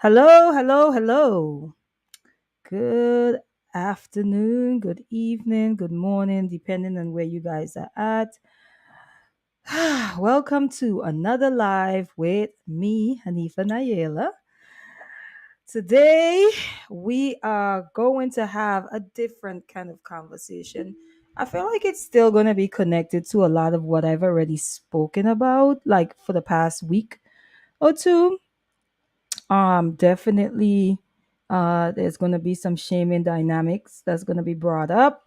Hello, hello, hello. Good afternoon, good evening, good morning, depending on where you guys are at. Welcome to another live with me, Hanifa Nayela. Today, we are going to have a different kind of conversation. I feel like it's still going to be connected to a lot of what I've already spoken about, like for the past week or two. Definitely, there's going to be some shaming dynamics that's going to be brought up,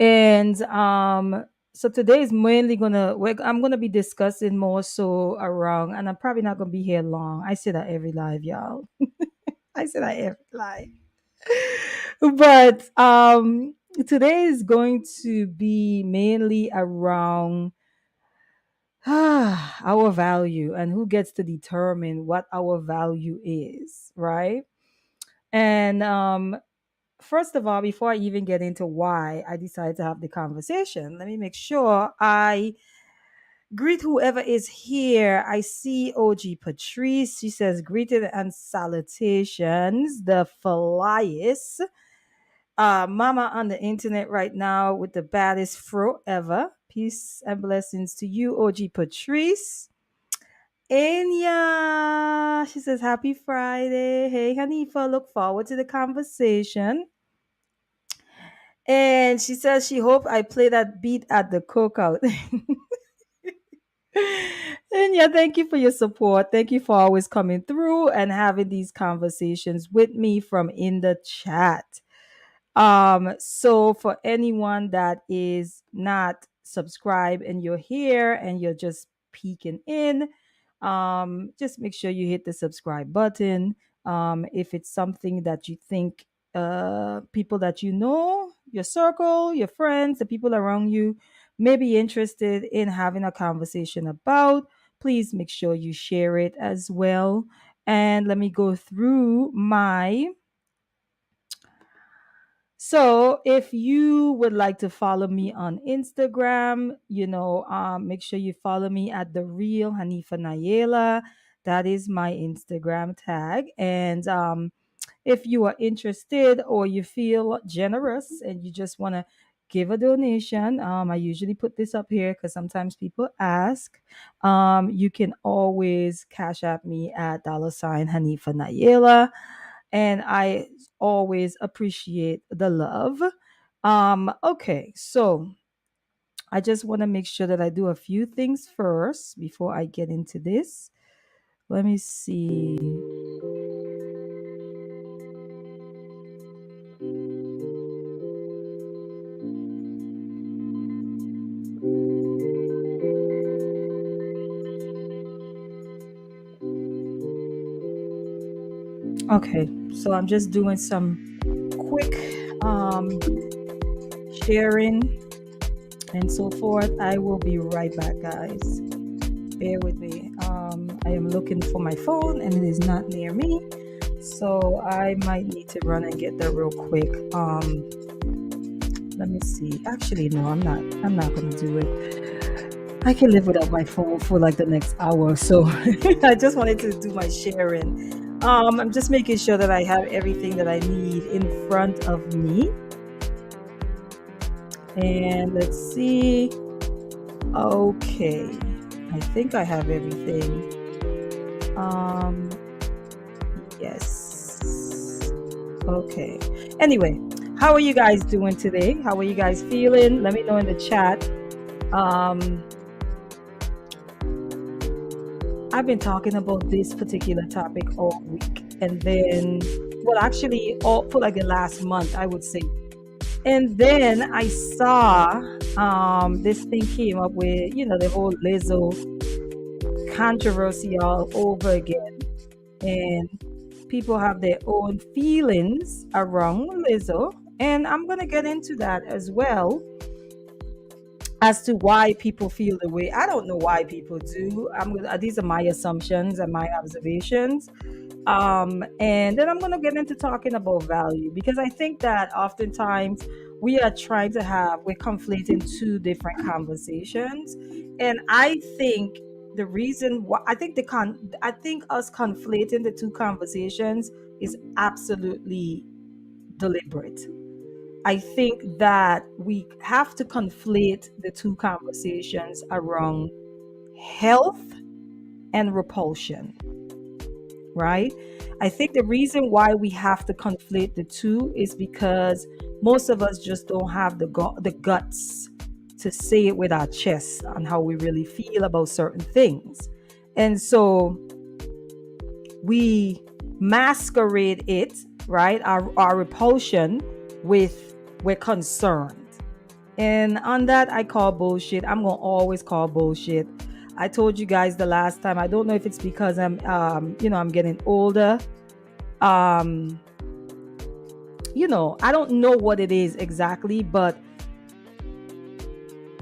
and so today is mainly I'm gonna be discussing more so around, and I'm probably not gonna be here long. I say that every live, y'all. I say that every live, but today is going to be mainly around our value and who gets to determine what our value is, right? And first of all, before I even get into why I decided to have the conversation, let me make sure I greet whoever is here. I see OG Patrice. She says, greeted and salutations, the flyest. Mama on the internet right now with the baddest fro ever. Peace and blessings to you, OG Patrice. Anya, she says, happy Friday. Hey, Hanifa, look forward to the conversation. And she says she hope I play that beat at the cookout. And yeah, thank you for your support. Thank you for always coming through and having these conversations with me from in the chat. So for anyone that is not subscribed and you're here and you're just peeking in, just make sure you hit the subscribe button. If it's something that you think people that you know, your circle, your friends, the people around you may be interested in having a conversation about, please make sure you share it as well. And let me go through my so, if you would like to follow me on Instagram, make sure you follow me at the real Hanifa Nayela. That is my Instagram tag. And if you are interested or you feel generous and you just want to give a donation, I usually put this up here because sometimes people ask. You can always cash at me at $ Hanifa Nayela, and I always appreciate the love. Okay, so I just want to make sure that I do a few things first before I get into this. Let me see. Okay, so I'm just doing some quick sharing and so forth. I will be right back, guys. Bear with me. I am looking for my phone and it is not near me. So I might need to run and get that real quick. Let me see. Actually, no, I'm not. I'm not gonna do it. I can live without my phone for like the next hour. So I just wanted to do my sharing. I'm just making sure that I have everything that I need in front of me. And let's see. Okay. I think I have everything. Um, yes. Okay. Anyway, how are you guys doing today? How are you guys feeling? Let me know in the chat. Um, I've been talking about this particular topic all week, and then, well, actually, all for like the last month, I would say. And then I saw this thing came up with, the whole Lizzo controversy all over again. And people have their own feelings around Lizzo. And I'm going to get into that as well as to why people feel the way. I don't know why people do. These are my assumptions and my observations. And then I'm going to get into talking about value because I think that oftentimes we're conflating two different conversations. And I think the reason why I think us conflating the two conversations is absolutely deliberate. I think that we have to conflate the two conversations around health and repulsion, right? I think the reason why we have to conflate the two is because most of us just don't have the guts to say it with our chest on how we really feel about certain things. And so we masquerade it, right? Our repulsion with we're concerned. And on that, I call bullshit. I'm gonna always call bullshit. I told you guys the last time. I don't know if it's because I'm getting older. Um, I don't know what it is exactly, but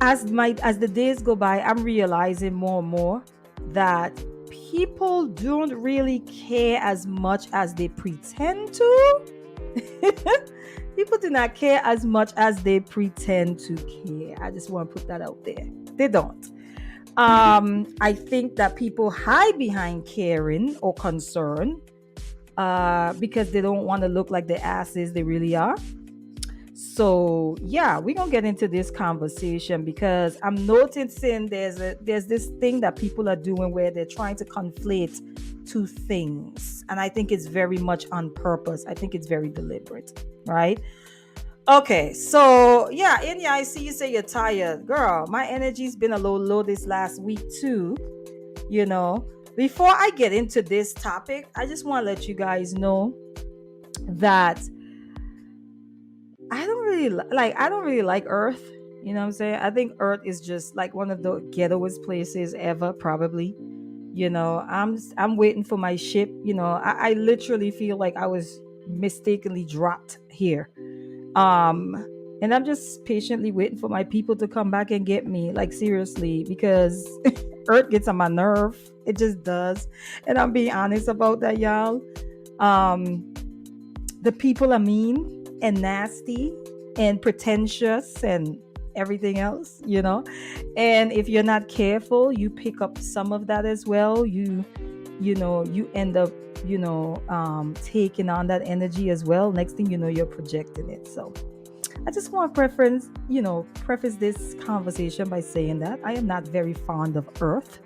as the days go by, I'm realizing more and more that people don't really care as much as they pretend to. People do not care as much as they pretend to care. I just want to put that out there. They don't. I think that people hide behind caring or concern because they don't want to look like the asses they really are. So yeah, we're gonna get into this conversation because I'm noticing there's this thing that people are doing where they're trying to conflate two things. And I think it's very much on purpose. I think it's very deliberate, right? Okay, so yeah, Inya, I see you say you're tired. Girl, my energy's been a little low this last week too, you know. Before I get into this topic, I just want to let you guys know that I don't really like Earth. You know what I'm saying? I think Earth is just like one of the ghettoest places ever, probably. I'm waiting for my ship. I literally feel like I was mistakenly dropped here. Um, and I'm just patiently waiting for my people to come back and get me. Like seriously, because Earth gets on my nerve. It just does. And I'm being honest about that, y'all. Um, the people are mean and nasty and pretentious and everything else. And if you're not careful, you pick up some of that as well. You end up taking on that energy as well. Next thing you know, you're projecting it. So I just want to preface this conversation by saying that I am not very fond of Earth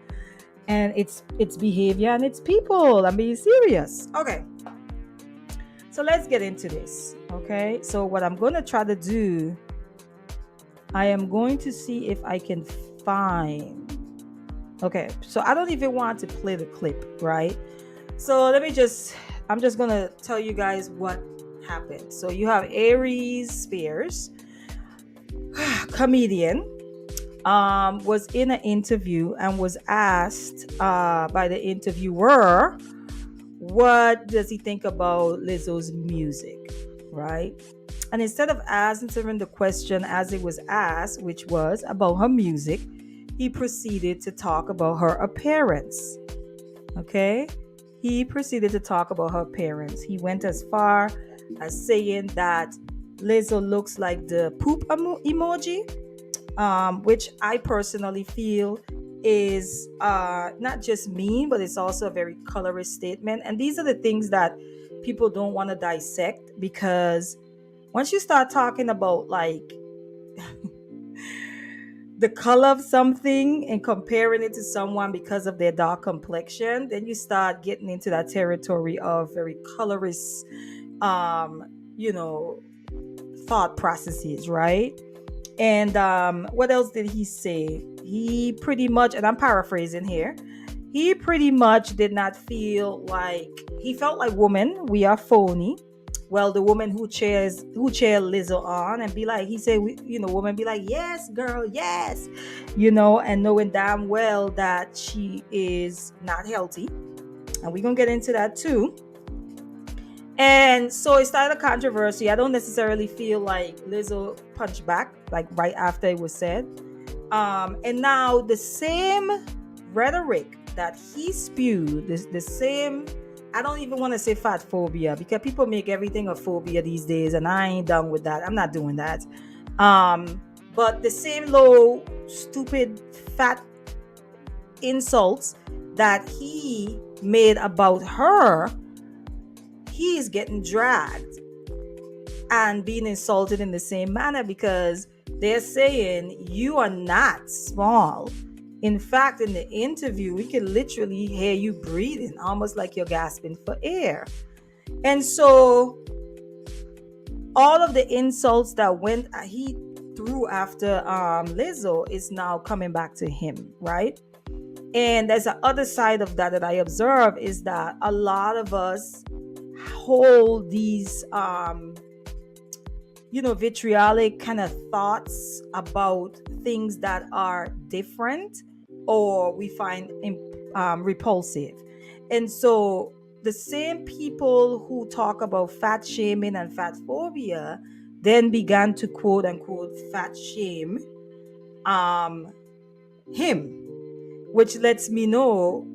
and its behavior and its people. I'm being serious. Okay. So let's get into this, okay? So what I'm going to try to do, I am going to see if I can find... Okay, so I don't even want to play the clip, right? So I'm just going to tell you guys what happened. So you have Aries Spears, comedian, was in an interview and was asked by the interviewer, what does he think about Lizzo's music, right? And instead of answering the question as it was asked, which was about her music, he proceeded to talk about her appearance. Okay? He proceeded to talk about her appearance. He went as far as saying that Lizzo looks like the poop emoji, which I personally feel is not just mean, but it's also a very colorist statement. And these are the things that people don't want to dissect, because once you start talking about like the color of something and comparing it to someone because of their dark complexion, then you start getting into that territory of very colorist thought processes, right? And what else did he say? He pretty much, and I'm paraphrasing here, he pretty much did not feel like, he felt like, women, we are phony. Well, the woman who cheer Lizzo on and be like, he said, woman be like, yes, girl, yes, and knowing damn well that she is not healthy. And we're going to get into that too. And so it started a controversy. I don't necessarily feel like Lizzo punched back, like right after it was said. And now the same rhetoric that he spewed, the same, I don't even want to say fat phobia, because people make everything a phobia these days, and I ain't done with that. I'm not doing that. But the same low, stupid, fat insults that he made about her, he is getting dragged and being insulted in the same manner because they're saying you are not small. In fact, in the interview, we can literally hear you breathing, almost like you're gasping for air. And so all of the insults that he threw after Lizzo is now coming back to him, right? And there's the other side of that I observe is that a lot of us hold these vitriolic kind of thoughts about things that are different or we find repulsive. And so the same people who talk about fat shaming and fat phobia then began to quote unquote fat shame him, which lets me know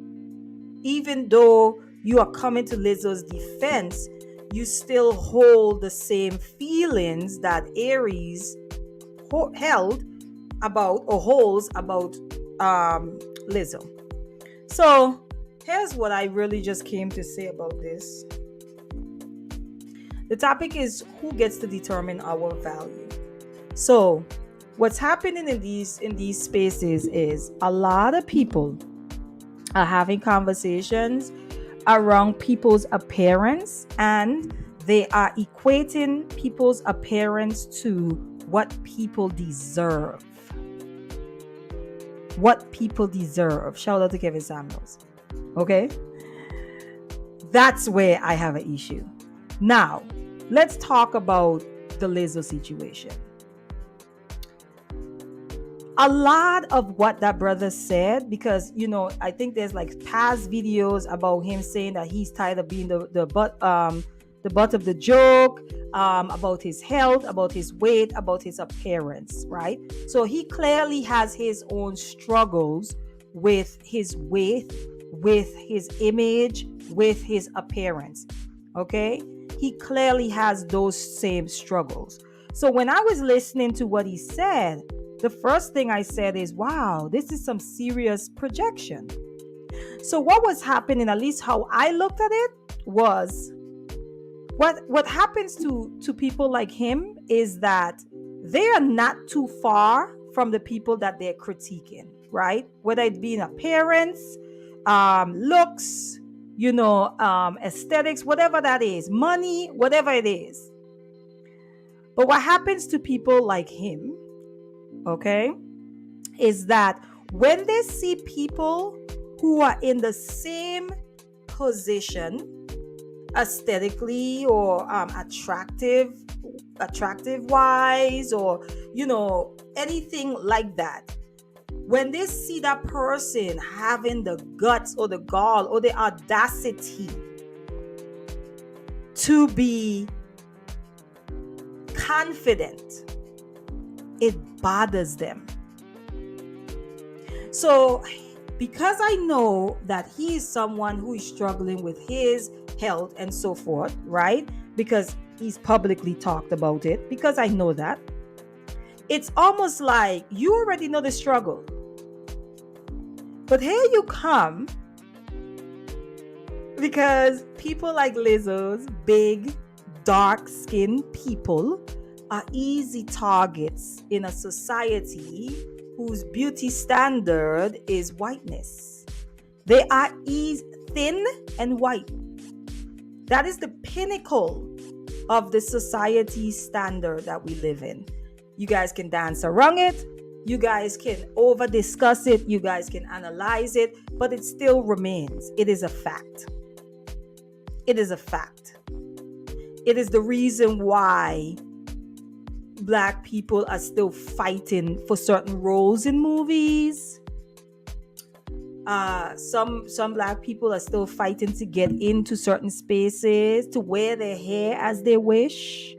even though you are coming to Lizzo's defense, you still hold the same feelings that Aries held about or holds about Lizzo. So here's what I really just came to say about this. The topic is who gets to determine our value. So what's happening in these spaces is a lot of people are having conversations around people's appearance, and they are equating people's appearance to what people deserve. What people deserve. Shout out to Kevin Samuels. Okay? That's where I have an issue. Now, let's talk about the Lizzo situation. A lot of what that brother said, because I think there's like past videos about him saying that he's tired of being the butt of the joke, about his health, about his weight, about his appearance, right? So he clearly has his own struggles with his weight, with his image, with his appearance. Okay, he clearly has those same struggles. So when I was listening to what he said, the first thing I said is, wow, this is some serious projection. So what was happening, at least how I looked at it, was what happens to people like him is that they are not too far from the people that they're critiquing, right? Whether it be in appearance, looks, aesthetics, whatever that is, money, whatever it is. But what happens to people like him, okay, is that when they see people who are in the same position aesthetically or attractive wise, or anything like that, when they see that person having the guts or the gall or the audacity to be confident, it bothers them. So because I know that he is someone who is struggling with his health and so forth, right? Because he's publicly talked about it, because I know that, it's almost like you already know the struggle. But here you come, because people like Lizzo's big, dark-skinned people are easy targets in a society whose beauty standard is whiteness. They are thin and white. That is the pinnacle of the society standard that we live in. You guys can dance around it. You guys can over discuss it. You guys can analyze it, but it still remains. It is a fact. It is a fact. It is the reason why Black people are still fighting for certain roles in movies. Some Black people are still fighting to get into certain spaces, to wear their hair as they wish,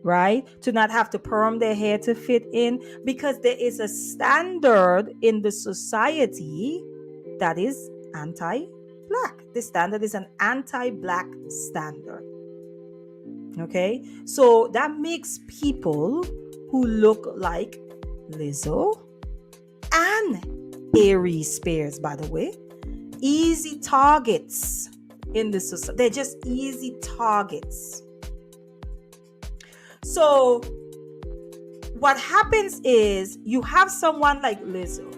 right? To not have to perm their hair to fit in, because there is a standard in the society that is anti-Black. The standard is an anti-Black standard. Okay, so that makes people who look like Lizzo and Aries Spears, by the way. Easy targets in the society. They're just easy targets. So what happens is you have someone like Lizzo,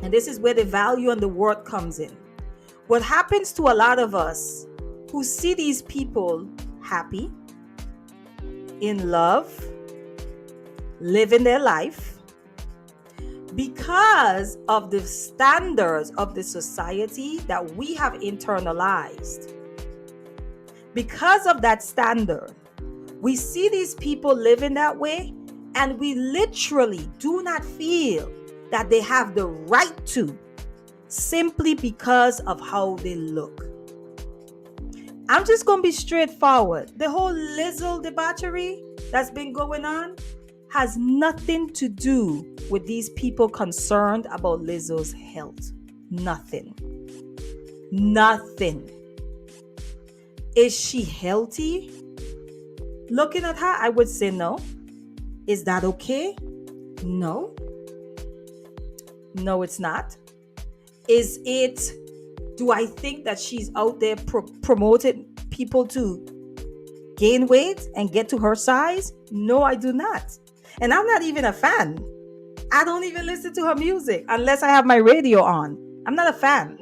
and this is where the value and the worth comes in. What happens to a lot of us who see these people happy, in love, living their life, because of the standards of the society that we have internalized. Because of that standard, we see these people living that way, and we literally do not feel that they have the right to, simply because of how they look. I'm just going to be straightforward. The whole Lizzo debauchery that's been going on has nothing to do with these people concerned about Lizzo's health. Nothing. Nothing. Is she healthy? Looking at her, I would say no. Is that okay? No. No, it's not. Is it, do I think that she's out there promoting people to gain weight and get to her size? No, I do not. And I'm not even a fan. I don't even listen to her music unless I have my radio on. I'm not a fan.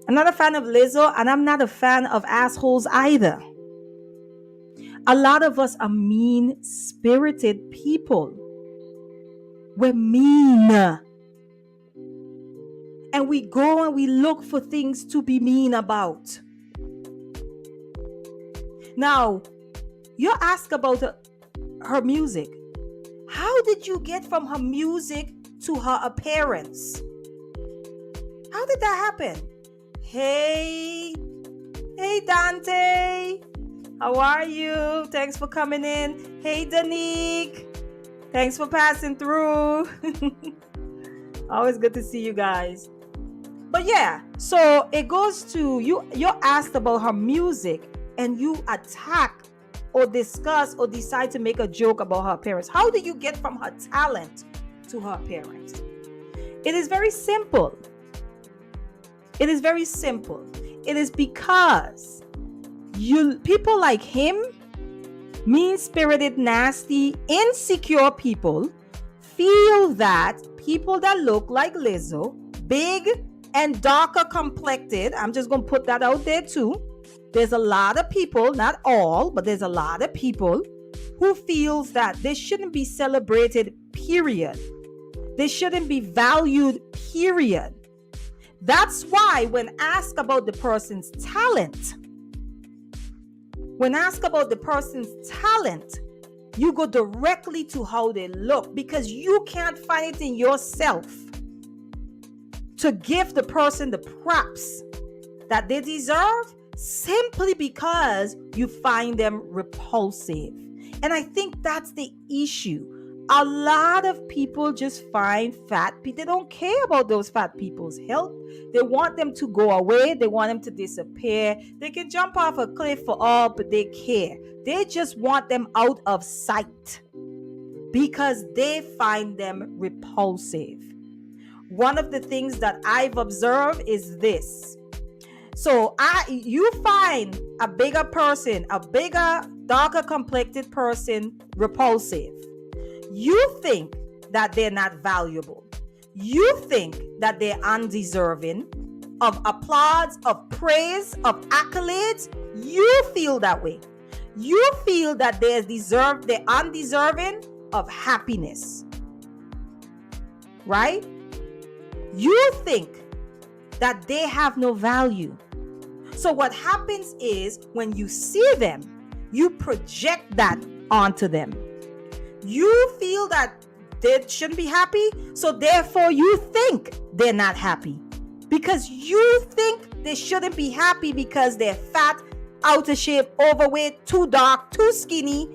I'm not a fan of Lizzo, and I'm not a fan of assholes either. A lot of us are mean-spirited people. We're mean. And we go and we look for things to be mean about. Now, you ask about her music. How did you get from her music to her appearance? How did that happen? Hey Dante. How are you? Thanks for coming in. Hey Danique. Thanks for passing through. Always good to see you guys. But yeah, so it goes to you're asked about her music, and you attack or discuss or decide to make a joke about her appearance. How do you get from her talent to her appearance? It is very simple. It is very simple. It is because people like him, mean-spirited, nasty, insecure people, feel that people that look like Lizzo, big and darker complected, I'm just going to put that out there too. There's a lot of people, not all, but there's a lot of people who feels that they shouldn't be celebrated, period. They shouldn't be valued, period. That's why when asked about the person's talent, you go directly to how they look, because you can't find it in yourself to give the person the props that they deserve simply because you find them repulsive. And I think that's the issue. A lot of people just find fat people. They don't care about those fat people's health. They want them to go away. They want them to disappear. They can jump off a cliff for all, but they care. They just want them out of sight because they find them repulsive. One of the things that I've observed is this. So you find a bigger person, a bigger, darker complected person repulsive. You think that they're not valuable. You think that they're undeserving of applause, of praise, of accolades. You feel that way. You feel that they're undeserving of happiness. Right? You think that they have no value. So what happens is when you see them, you project that onto them. You feel that they shouldn't be happy, so therefore you think they're not happy. Because you think they shouldn't be happy because they're fat, out of shape, overweight, too dark, too skinny,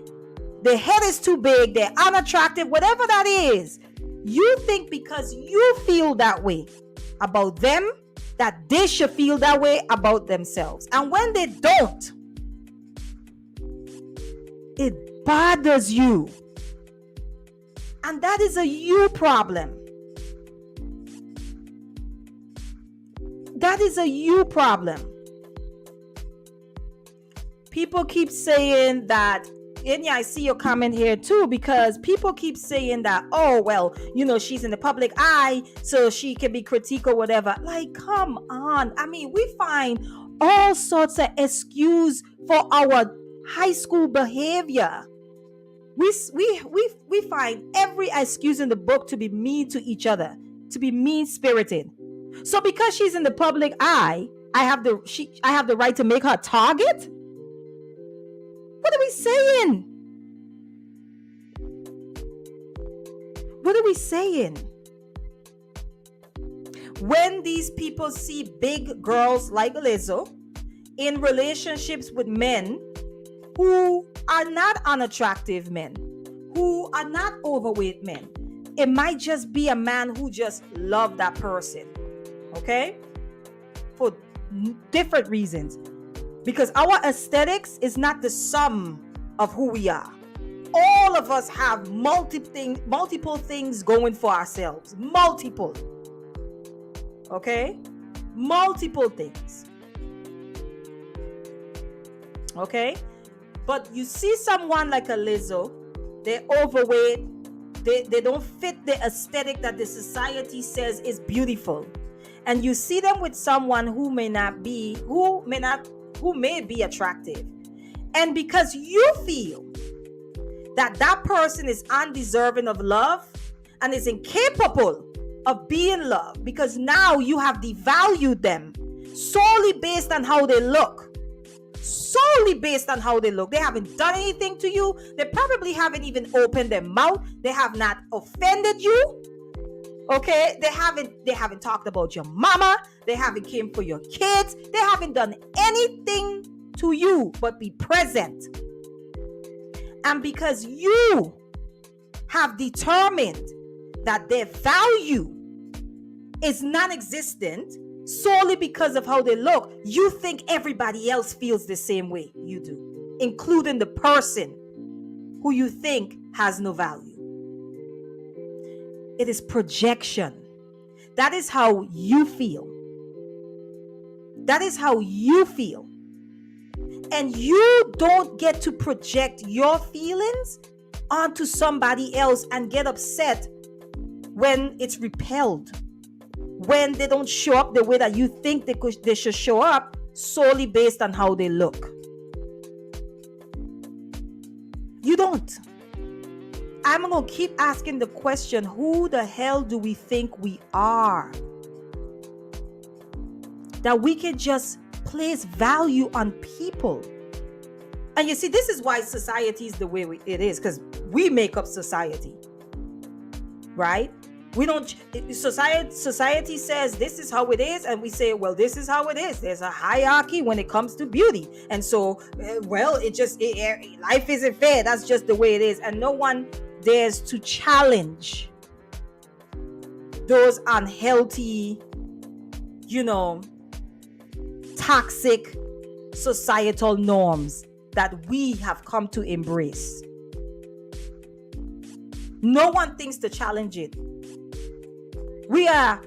their head is too big, they're unattractive, whatever that is. You think because you feel that way about them, that they should feel that way about themselves. And when they don't, it bothers you. And that is a you problem. That is a you problem. People keep saying that, and yeah, I see your comment here too, because people keep saying that, oh, well, she's in the public eye, so she can be critiqued or whatever. Like, come on. I mean, we find all sorts of excuse for our high school behavior. We find every excuse in the book to be mean to each other, to be mean-spirited. So because she's in the public eye, I have the right to make her a target? What are we saying? What are we saying? When these people see big girls like Lizzo in relationships with men who are not unattractive men, who are not overweight men, it might just be a man who just loved that person, okay? For different reasons. Because our aesthetics is not the sum of who we are. All of us have multiple things going for ourselves. Multiple. Okay? Multiple things. Okay? But you see someone like a Lizzo, they're overweight, they don't fit the aesthetic that the society says is beautiful. And you see them with someone who may be attractive. And because you feel that person is undeserving of love and is incapable of being loved, because now you have devalued them solely based on how they look. Solely based on how they look. They haven't done anything to you. They probably haven't even opened their mouth. They have not offended you. Okay? They haven't talked about your mama. They haven't came for your kids. They haven't done anything to you but be present. And because you have determined that their value is non-existent solely because of how they look, you think everybody else feels the same way you do, including the person who you think has no value. It is projection. That is how you feel. That is how you feel. And you don't get to project your feelings onto somebody else and get upset when it's repelled, when they don't show up the way that you think they should show up solely based on how they look. You don't. I'm going to keep asking the question, who the hell do we think we are? That we can just place value on people. And you see, this is why society is the way it is, because we make up society, right? We don't, society says this is how it is, and we say, well, this is how it is. There's a hierarchy when it comes to beauty. And so, life isn't fair. That's just the way it is. And no one dares to challenge those unhealthy, toxic societal norms that we have come to embrace. No one thinks to challenge it. We are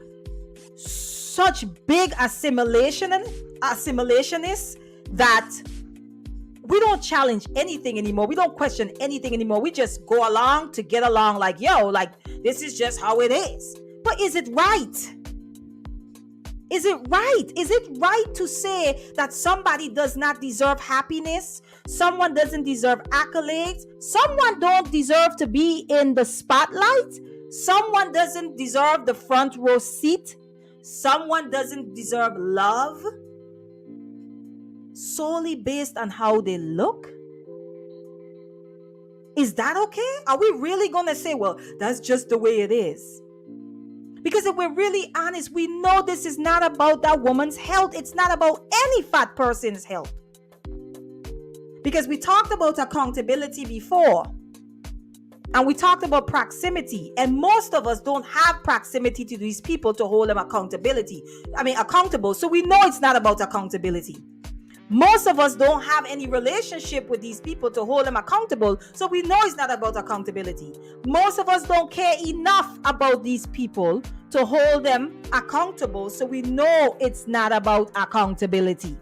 such big assimilationists that we don't challenge anything anymore. We don't question anything anymore. We just go along to get along, like this is just how it is. But is it right? Is it right? Is it right to say that somebody does not deserve happiness? Someone doesn't deserve accolades? Someone don't deserve to be in the spotlight? Someone doesn't deserve the front row seat? Someone doesn't deserve love solely based on how they look? Is that okay? Are we really going to say, well, that's just the way it is? Because if we're really honest, we know this is not about that woman's health. It's not about any fat person's health. Because we talked about accountability before. And we talked about proximity. And most of us don't have proximity to these people to hold them accountable. So we know it's not about accountability. Most of us don't have any relationship with these people to hold them accountable. So we know it's not about accountability. Most of us don't care enough about these people to hold them accountable, so we know it's not about accountability.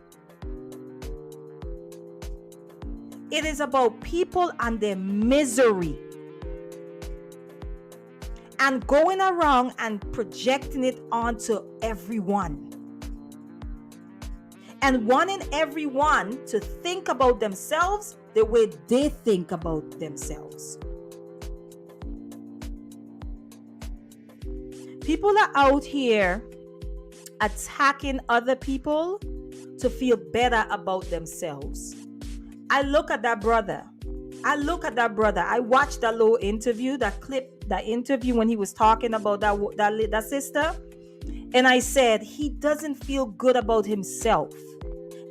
It is about people and their misery, and going around and projecting it onto everyone, and wanting everyone to think about themselves the way they think about themselves. People are out here attacking other people to feel better about themselves. I look at that brother. I watched that little interview, that interview when he was talking about that sister. And I said, he doesn't feel good about himself.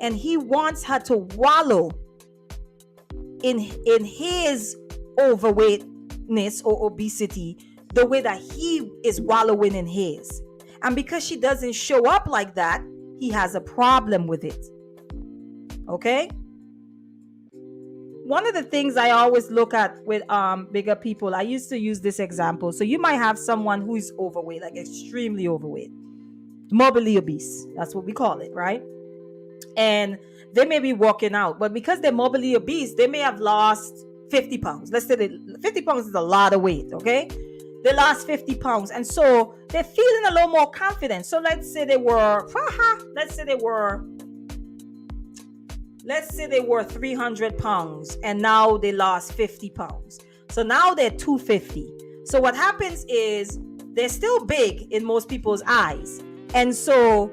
And he wants her to wallow in his overweightness or obesity the way that he is wallowing in his. And because she doesn't show up like that, he has a problem with it. Okay? One of the things I always look at with bigger people, I used to use this example. So you might have someone who is overweight, like extremely overweight, morbidly obese. That's what we call it, right? And they may be working out, but because they're morbidly obese, they may have lost 50 pounds. Let's say 50 pounds is a lot of weight, okay? They lost 50 pounds. And so they're feeling a little more confident. So let's say they were 300 pounds and now they lost 50 pounds. So now they're 250. So what happens is they're still big in most people's eyes. And so,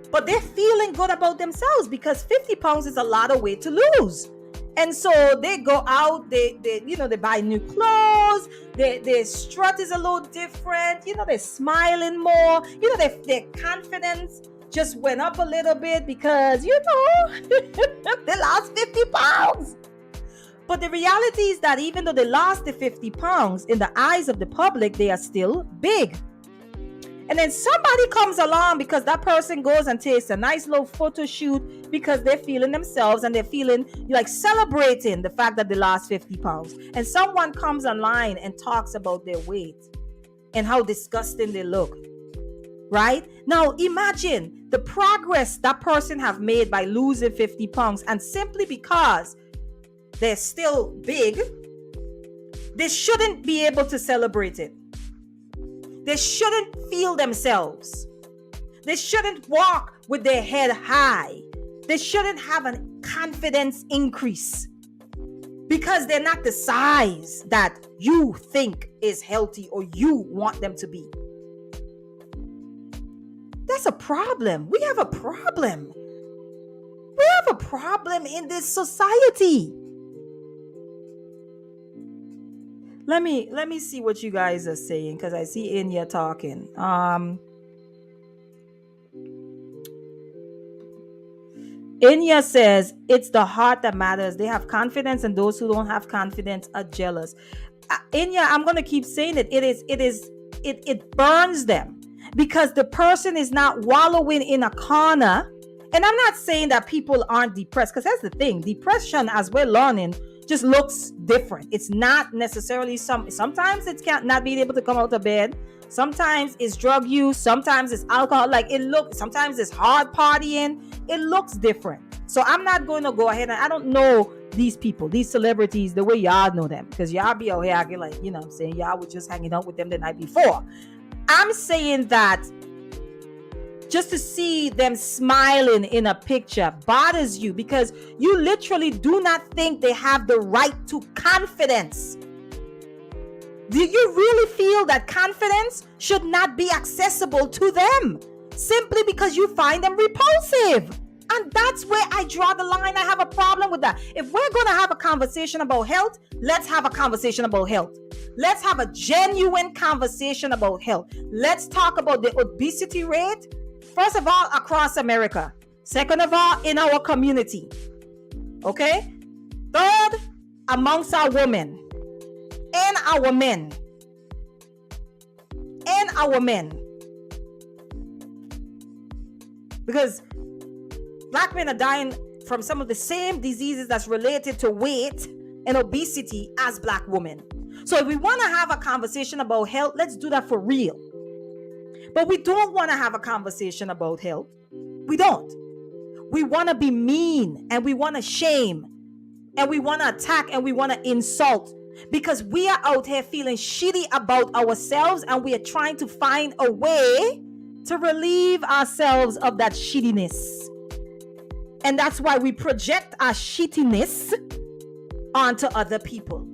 but they're feeling good about themselves because 50 pounds is a lot of weight to lose. And so they go out, they buy new clothes, their strut is a little different, they're smiling more, their confidence just went up a little bit because, they lost 50 pounds. But the reality is that even though they lost the 50 pounds, in the eyes of the public, they are still big. And then somebody comes along because that person goes and takes a nice little photo shoot because they're feeling themselves and they're feeling like celebrating the fact that they lost 50 pounds. And someone comes online and talks about their weight and how disgusting they look. Right? Now imagine the progress that person have made by losing 50 pounds, and simply because they're still big, they shouldn't be able to celebrate it. They shouldn't feel themselves. They shouldn't walk with their head high. They shouldn't have a confidence increase because they're not the size that you think is healthy or you want them to be. That's a problem. We have a problem. We have a problem in this society. Let me see what you guys are saying, because I see Inya talking. Inya says it's the heart that matters. They have confidence, and those who don't have confidence are jealous. Inya, I'm gonna keep saying it. It burns them because the person is not wallowing in a corner. And I'm not saying that people aren't depressed, because that's the thing. Depression, as we're learning, just looks different. It's not necessarily sometimes it's not being able to come out of bed. Sometimes it's drug use. Sometimes it's alcohol. Sometimes it's hard partying. It looks different. So I'm not going to go ahead, and I don't know these people, these celebrities, the way y'all know them, because y'all be out here acting like, I'm saying y'all were just hanging out with them the night before. I'm saying that just to see them smiling in a picture bothers you, because you literally do not think they have the right to confidence. Do you really feel that confidence should not be accessible to them simply because you find them repulsive? And that's where I draw the line. I have a problem with that. If we're going to have a conversation about health, let's have a conversation about health. Let's have a genuine conversation about health. Let's talk about the obesity rate. First of all, across America. Second of all, in our community. Okay? Third, amongst our women and our men. And our men. Because Black men are dying from some of the same diseases that's related to weight and obesity as Black women. So if we want to have a conversation about health, let's do that for real. But we don't want to have a conversation about health. We don't. We want to be mean, and we want to shame, and we want to attack, and we want to insult, because we are out here feeling shitty about ourselves, and we are trying to find a way to relieve ourselves of that shittiness. And that's why we project our shittiness onto other people,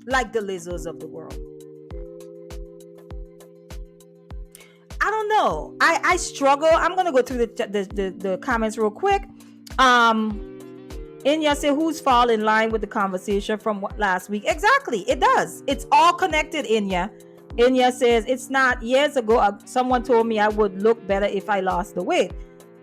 like the Lizzos of the world. I don't know. I struggle. I'm gonna go through the comments real quick. Inya say, who's fall in line with the conversation from last week? Exactly, it does. It's all connected. Inya says, it's not years ago. Someone told me I would look better if I lost the weight.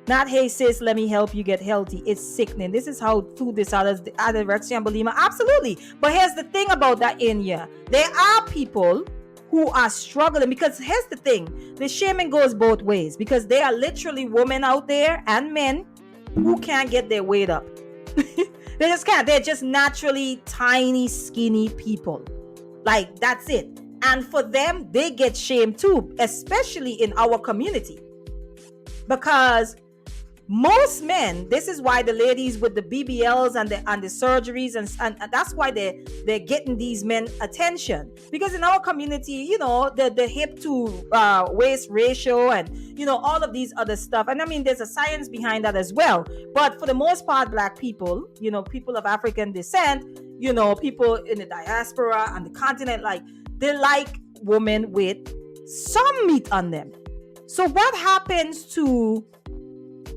Not, hey sis, let me help you get healthy. It's sickening. This is how food disorders, anorexia and bulimia. Absolutely. But here's the thing about that, Inya. There are people who are struggling, because here's the thing, the shaming goes both ways, because there are literally women out there and men who can't get their weight up. They just can't. They're just naturally tiny, skinny people. Like, that's it. And for them, they get shamed too, especially in our community, because most men, this is why the ladies with the BBLs and the surgeries and that's why they're getting these men attention, because in our community, you know, the hip to waist ratio and, you know, all of these other stuff. And I mean, there's a science behind that as well. But for the most part, Black people, you know, people of African descent, you know, people in the diaspora and the continent, like, they like women with some meat on them. So what happens to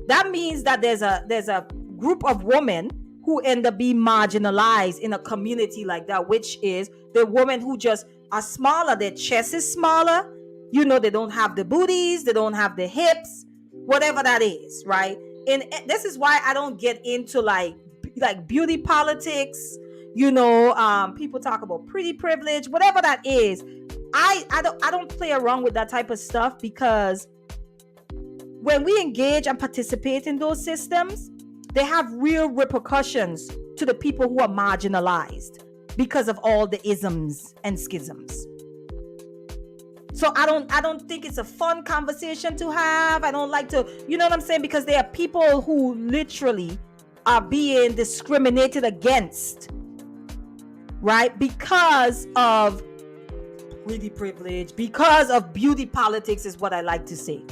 that? Means that there's a group of women who end up being marginalized in a community like that, which is the women who just are smaller. Their chest is smaller, you know, they don't have the booties, they don't have the hips, whatever that is, right? And this is why I don't get into like beauty politics, you know. People talk about pretty privilege, whatever that is. I don't play around with that type of stuff, because when we engage and participate in those systems, they have real repercussions to the people who are marginalized because of all the isms and schisms. So I don't think it's a fun conversation to have. I don't like to, you know what I'm saying? Because there are people who literally are being discriminated against, right? Because of really privilege, because of beauty politics, is what I like to say.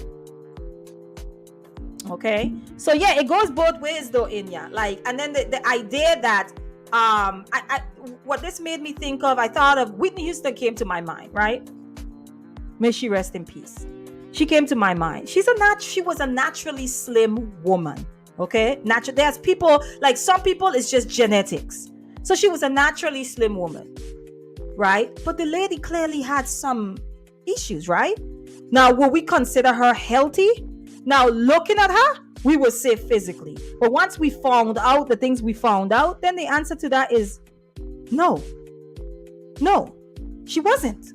Okay, so yeah, it goes both ways though, Inya. Like, and then the idea that what this made me think of, I thought of Whitney Houston came to my mind, right? May she rest in peace. She came to my mind. She was a naturally slim woman. Okay, there's people, like some people it's just genetics. So she was a naturally slim woman, right? But the lady clearly had some issues, right? Now, will we consider her healthy? Now, looking at her, we would say physically. But once we found out the things we found out, then the answer to that is no. No, she wasn't.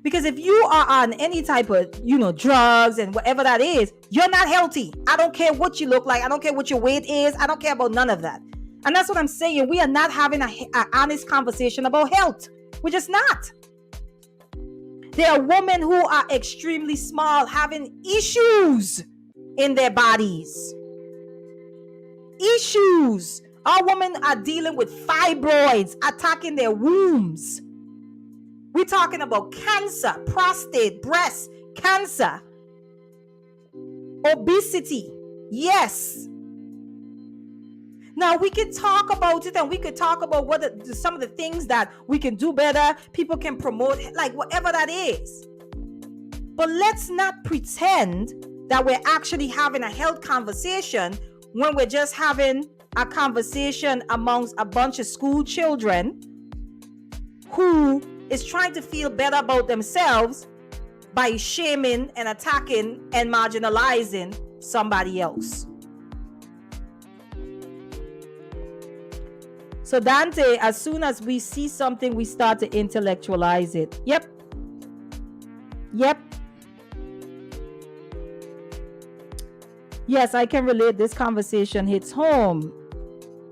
Because if you are on any type of, you know, drugs and whatever that is, you're not healthy. I don't care what you look like. I don't care what your weight is. I don't care about none of that. And that's what I'm saying. We are not having an honest conversation about health. We're just not. There are women who are extremely small, having issues in their bodies. Issues. Our women are dealing with fibroids attacking their wombs. We're talking about cancer, prostate, breast cancer, obesity. Yes. Now, we can talk about it, and we could talk about some of the things that we can do better. People can promote, like whatever that is. But let's not pretend that we're actually having a health conversation when we're just having a conversation amongst a bunch of school children who is trying to feel better about themselves by shaming and attacking and marginalizing somebody else. So Dante, as soon as we see something, we start to intellectualize it. Yep. Yes, I can relate. This conversation hits home.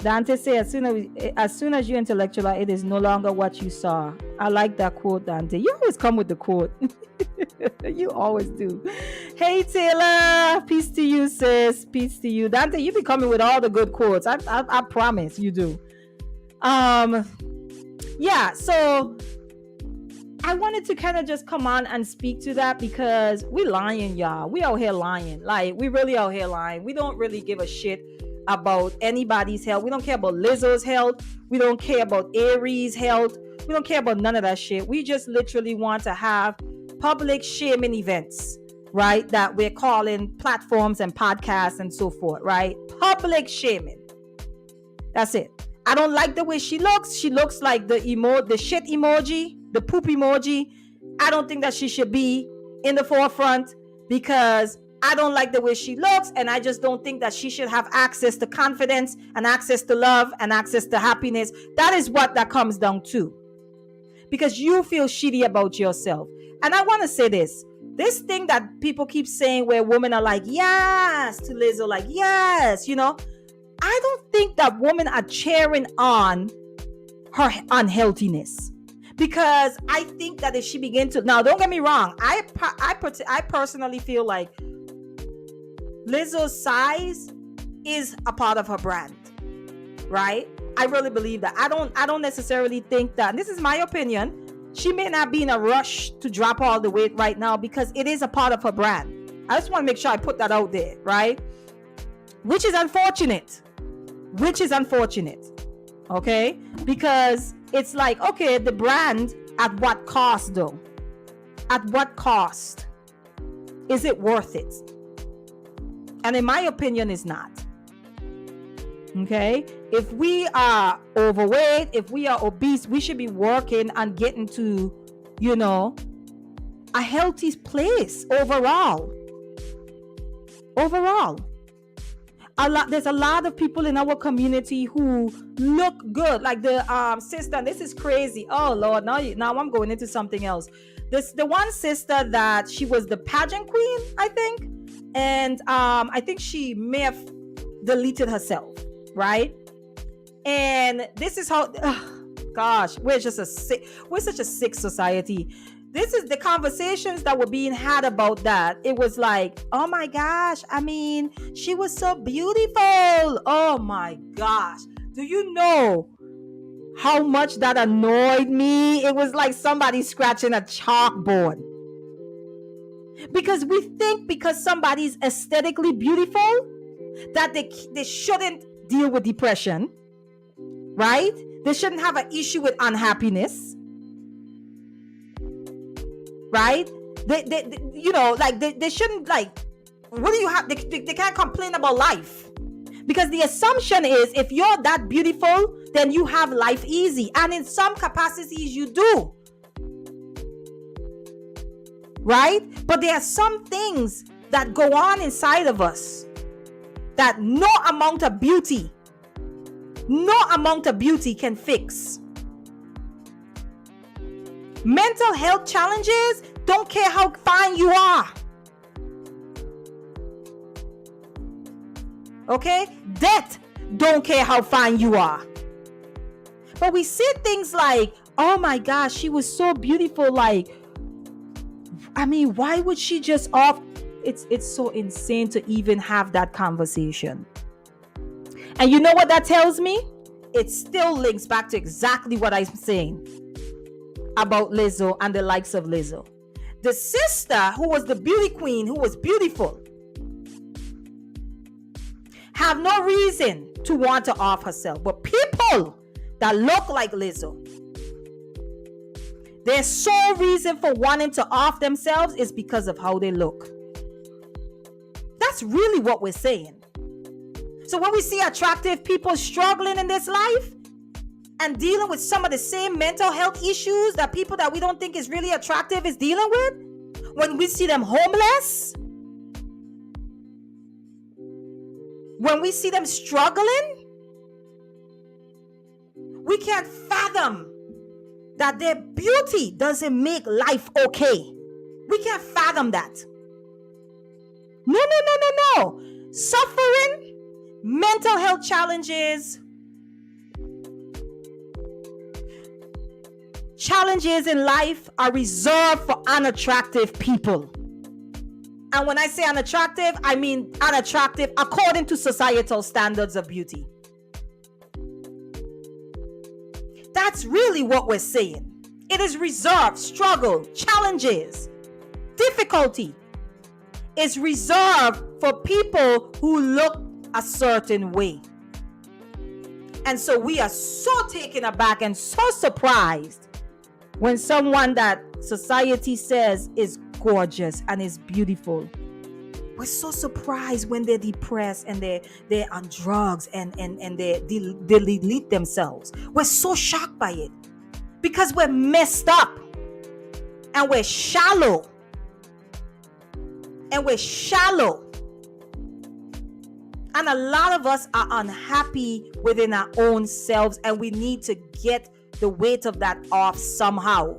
Dante say, as soon as you intellectualize, it is no longer what you saw. I like that quote, Dante. You always come with the quote. You always do. Hey Taylor, peace to you, sis. Peace to you, Dante. You be coming with all the good quotes. I promise you do. Yeah. So I wanted to kind of just come on and speak to that because we lying, y'all. We out here lying. Like, we really out here lying. We don't really give a shit about anybody's health. We don't care about Lizzo's health. We don't care about Aries' health. We don't care about none of that shit. We just literally want to have public shaming events, right? That we're calling platforms and podcasts and so forth, right? Public shaming. That's it. I don't like the way she looks. She looks like the shit emoji, the poop emoji. I don't think that she should be in the forefront because I don't like the way she looks, and I just don't think that she should have access to confidence and access to love and access to happiness. That is what that comes down to. Because you feel shitty about yourself. And I want to say this thing that people keep saying where women are like, yes, to Lizzo, like, yes, I don't think that women are cheering on her unhealthiness. Because I think that if she begin to, now don't get me wrong, I personally feel like Lizzo's size is a part of her brand, right? I really believe that. I don't necessarily think that, and this is my opinion, she may not be in a rush to drop all the weight right now because it is a part of her brand. I just want to make sure I put that out there, right? Which is unfortunate. Okay? Because it's like, okay, the brand, at what cost though? At what cost? Is it worth it? And in my opinion, it's not. Okay? If we are overweight, if we are obese, we should be working on getting to, a healthy place overall. There's a lot of people in our community who look good. Like the sister, and this is crazy. Oh Lord, now I'm going into something else. The one sister that she was the pageant queen, I think. And I think she may have deleted herself, right? And this is how, gosh, we're such a sick society. This is the conversations that were being had about that. It was like, oh my gosh, I mean, she was so beautiful. Oh my gosh. Do you know how much that annoyed me? It was like somebody scratching a chalkboard. Because we think because somebody's aesthetically beautiful that they shouldn't deal with depression, right? They shouldn't have an issue with unhappiness, right? They shouldn't, like, what do you have? They can't complain about life. Because the assumption is if you're that beautiful, then you have life easy. And in some capacities you do. Right? But there are some things that go on inside of us that no amount of beauty can fix. Mental health challenges don't care how fine you are. Okay? Death don't care how fine you are. But we see things like, oh my gosh, she was so beautiful, like, I mean, why would she just off? It's so insane to even have that conversation. And you know what that tells me? It still links back to exactly what I'm saying about Lizzo and the likes of Lizzo. The sister who was the beauty queen, who was beautiful, have no reason to want to off herself. But people that look like Lizzo, their sole reason for wanting to off themselves is because of how they look. That's really what we're saying. So when we see attractive people struggling in this life and dealing with some of the same mental health issues that people that we don't think is really attractive is dealing with, when we see them homeless, when we see them struggling, we can't fathom that their beauty doesn't make life okay. We can't fathom that. No. Suffering, mental health challenges, challenges in life are reserved for unattractive people. And when I say unattractive, I mean unattractive according to societal standards of beauty. That's really what we're saying. It is reserved, struggle, challenges, difficulty is reserved for people who look a certain way. And so we are so taken aback and so surprised when someone that society says is gorgeous and is beautiful. We're so surprised when they're depressed and they're on drugs and they delete themselves. We're so shocked by it because we're messed up and we're shallow. And a lot of us are unhappy within our own selves, and we need to get the weight of that off somehow.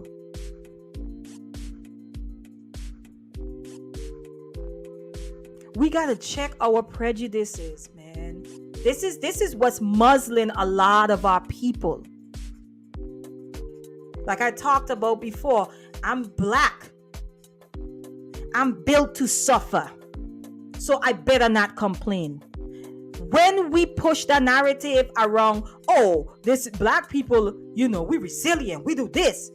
We got to check our prejudices, man. This is what's muzzling a lot of our people. Like I talked about before, I'm Black. I'm built to suffer. So I better not complain. When we push the narrative around, oh, this Black people, we resilient, we do this.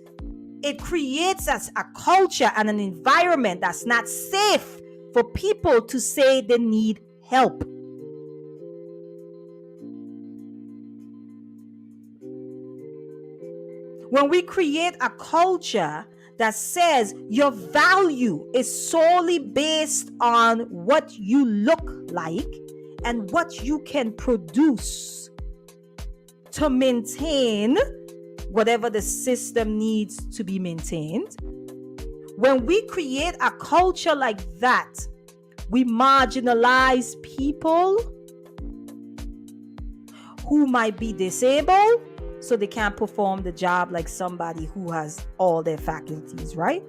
It creates us a culture and an environment that's not safe for people to say they need help. When we create a culture that says your value is solely based on what you look like and what you can produce to maintain whatever the system needs to be maintained. When we create a culture like that, we marginalize people who might be disabled, so they can't perform the job like somebody who has all their faculties, right?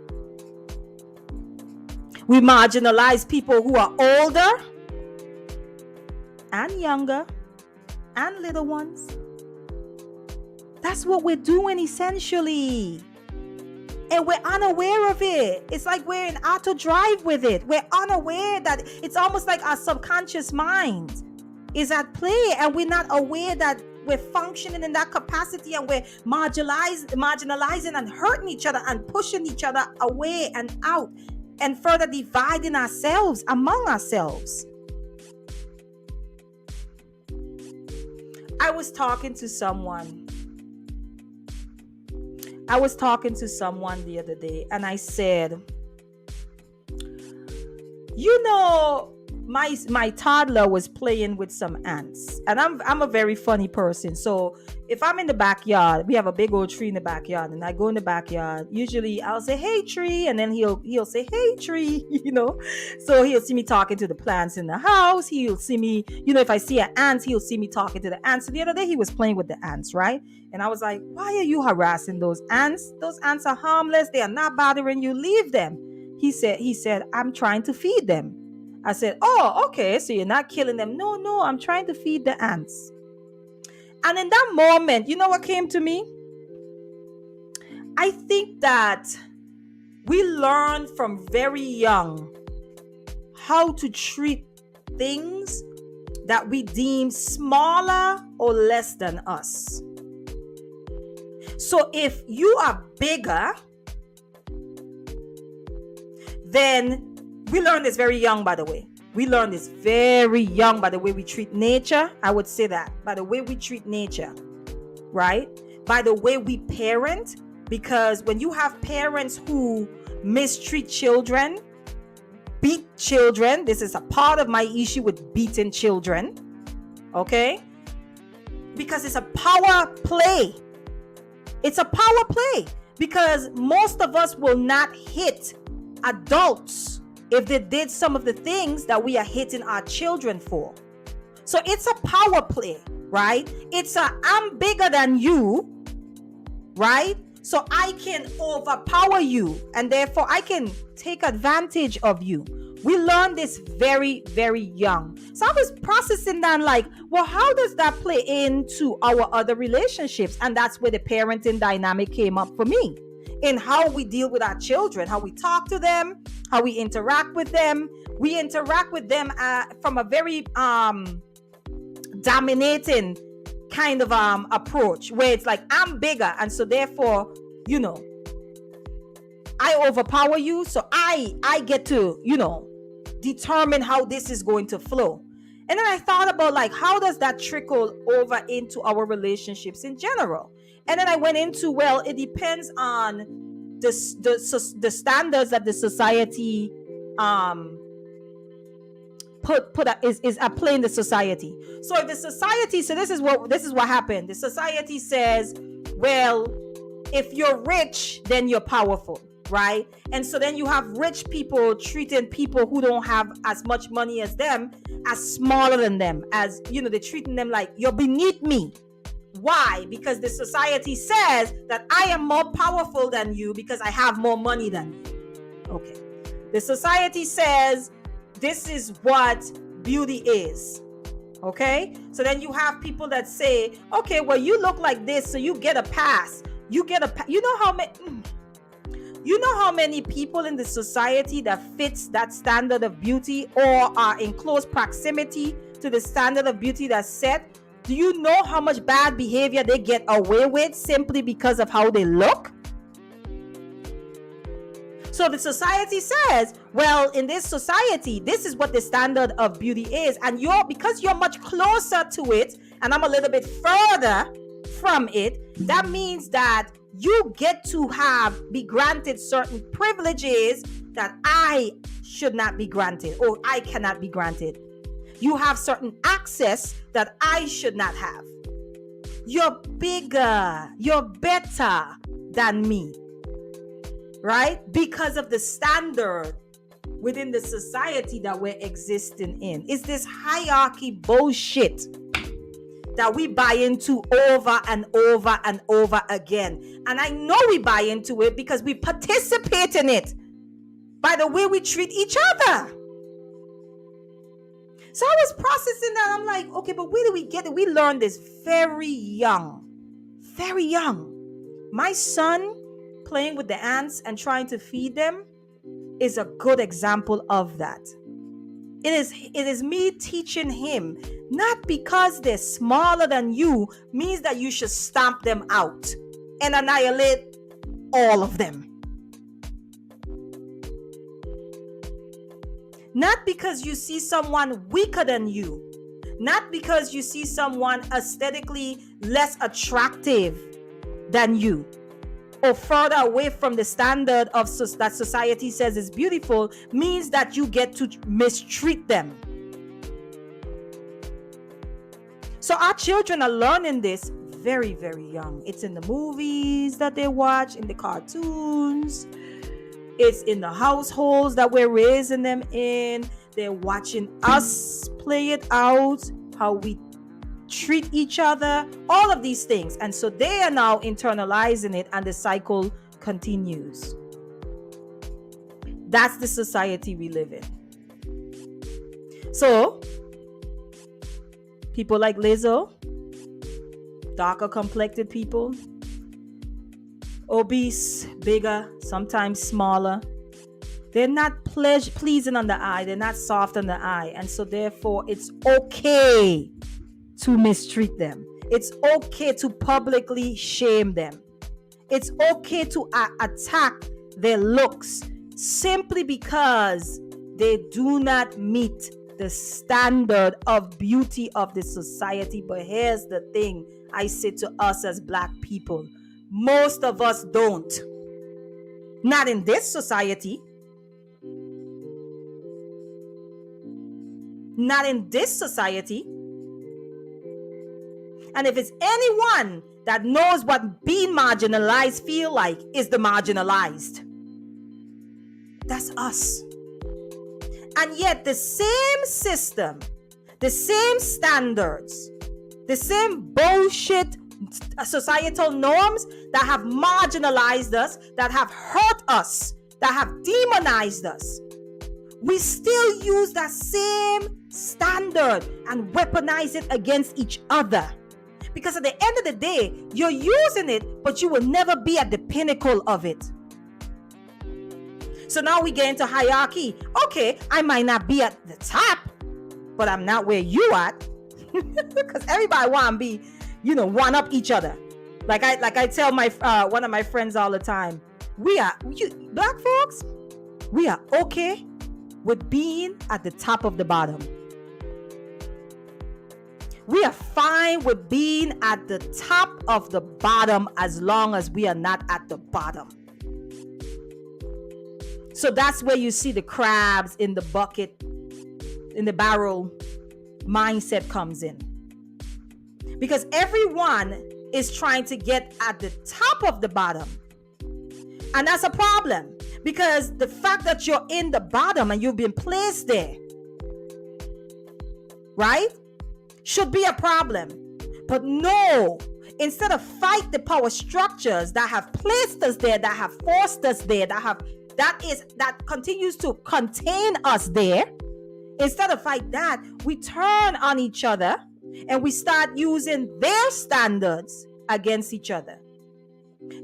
We marginalize people who are older and younger and little ones. That's what we're doing essentially. And we're unaware of it. It's like we're in auto drive with it. We're unaware that it's almost like our subconscious mind is at play, and we're not aware that we're functioning in that capacity, and we're marginalizing and hurting each other and pushing each other away and out and further dividing ourselves among ourselves. I was talking to someone the other day, and I said, my toddler was playing with some ants, and I'm a very funny person. So if I'm in the backyard, we have a big old tree in the backyard, and I go in the backyard, usually I'll say, "Hey tree," and then he'll say, "Hey tree," So he'll see me talking to the plants in the house. He'll see me, if I see an ant, he'll see me talking to the ants. So the other day he was playing with the ants, right? And I was like, "Why are you harassing those ants? Those ants are harmless. They are not bothering you. Leave them." He said, "I'm trying to feed them." I said, "Oh, okay, so you're not killing them." No, I'm trying to feed the ants. And in that moment, you know what came to me? I think that we learn from very young how to treat things that we deem smaller or less than us. So if you are bigger, then we learn this very young, by the way. We learn this very young by the way we treat nature. I would say that. By the way we treat nature, right? By the way we parent. Because when you have parents who mistreat children, beat children, this is a part of my issue with beating children, okay? Because it's a power play. It's a power play. Because most of us will not hit adults if they did some of the things that we are hitting our children for. So it's a power play, right? It's I'm bigger than you, right? So I can overpower you, and therefore I can take advantage of you. We learn this very, very young. So I was processing that like, well, how does that play into our other relationships? And that's where the parenting dynamic came up for me, in how we deal with our children, how we talk to them, how we interact with them. We interact with them from a very dominating kind of approach, where it's like, I'm bigger, and so therefore, I overpower you, so I get to, determine how this is going to flow. And then I thought about like, how does that trickle over into our relationships in general? And then I went into, well, it depends on the standards that the society is at play in the society. So if the society, so this is what happened. The society says, well, if you're rich, then you're powerful, right? And so then you have rich people treating people who don't have as much money as them as smaller than them, as they're treating them like, you're beneath me. Why? Because the society says that I am more powerful than you because I have more money than you. Okay. The society says this is what beauty is. Okay? So then you have people that say, okay, well, you look like this, so you get a pass. You know how many people in the society that fits that standard of beauty or are in close proximity to the standard of beauty that's set? Do you know how much bad behavior they get away with simply because of how they look? So the society says, well, in this society, this is what the standard of beauty is. And because you're much closer to it, and I'm a little bit further from it, that means that you get to be granted certain privileges that I should not be granted, or I cannot be granted. You have certain access that I should not have. You're bigger, you're better than me, right? Because of the standard within the society that we're existing in. It's this hierarchy bullshit that we buy into over and over and over again. And I know we buy into it because we participate in it by the way we treat each other. So I was processing that. I'm like, okay, but where do we get it? We learned this very young. Very young. My son playing with the ants and trying to feed them is a good example of that. It is me teaching him, not because they're smaller than you means that you should stamp them out and annihilate all of them. Not because you see someone weaker than you, not because you see someone aesthetically less attractive than you, or further away from the standard of that society says is beautiful, means that you get to mistreat them. So our children are learning this very, very young. It's in the movies that they watch, in the cartoons. It's in the households that we're raising them in. They're watching us play it out, how we treat each other, all of these things. And so they are now internalizing it, and the cycle continues. That's the society we live in. So people like Lizzo, darker complected people, obese, bigger, sometimes smaller, they're not pleasing on the eye, they're not soft on the eye, and so therefore it's okay to mistreat them. It's okay to publicly shame them. It's okay to attack their looks simply because they do not meet the standard of beauty of the society. But here's the thing I say to us as Black people: most of us don't. Not in this society. Not in this society. And if it's anyone that knows what being marginalized feel like, is the marginalized. That's us. And yet the same system, the same standards, the same bullshit societal norms that have marginalized us, that have hurt us, that have demonized us, we still use that same standard and weaponize it against each other. Because at the end of the day, you're using it, but you will never be at the pinnacle of it. So now we get into hierarchy. Okay, I might not be at the top, but I'm not where you at. Because everybody want to be, one up each other. Like I tell my one of my friends all the time, black folks, we are okay with being at the top of the bottom. We are fine with being at the top of the bottom as long as we are not at the bottom. So that's where you see the crabs in the bucket, in the barrel mindset comes in. Because everyone is trying to get at the top of the bottom. And that's a problem. Because the fact that you're in the bottom and you've been placed there, right, should be a problem. But no, instead of fight the power structures that have placed us there, that have forced us there, that continues to contain us there, instead of fight that, we turn on each other and we start using their standards against each other.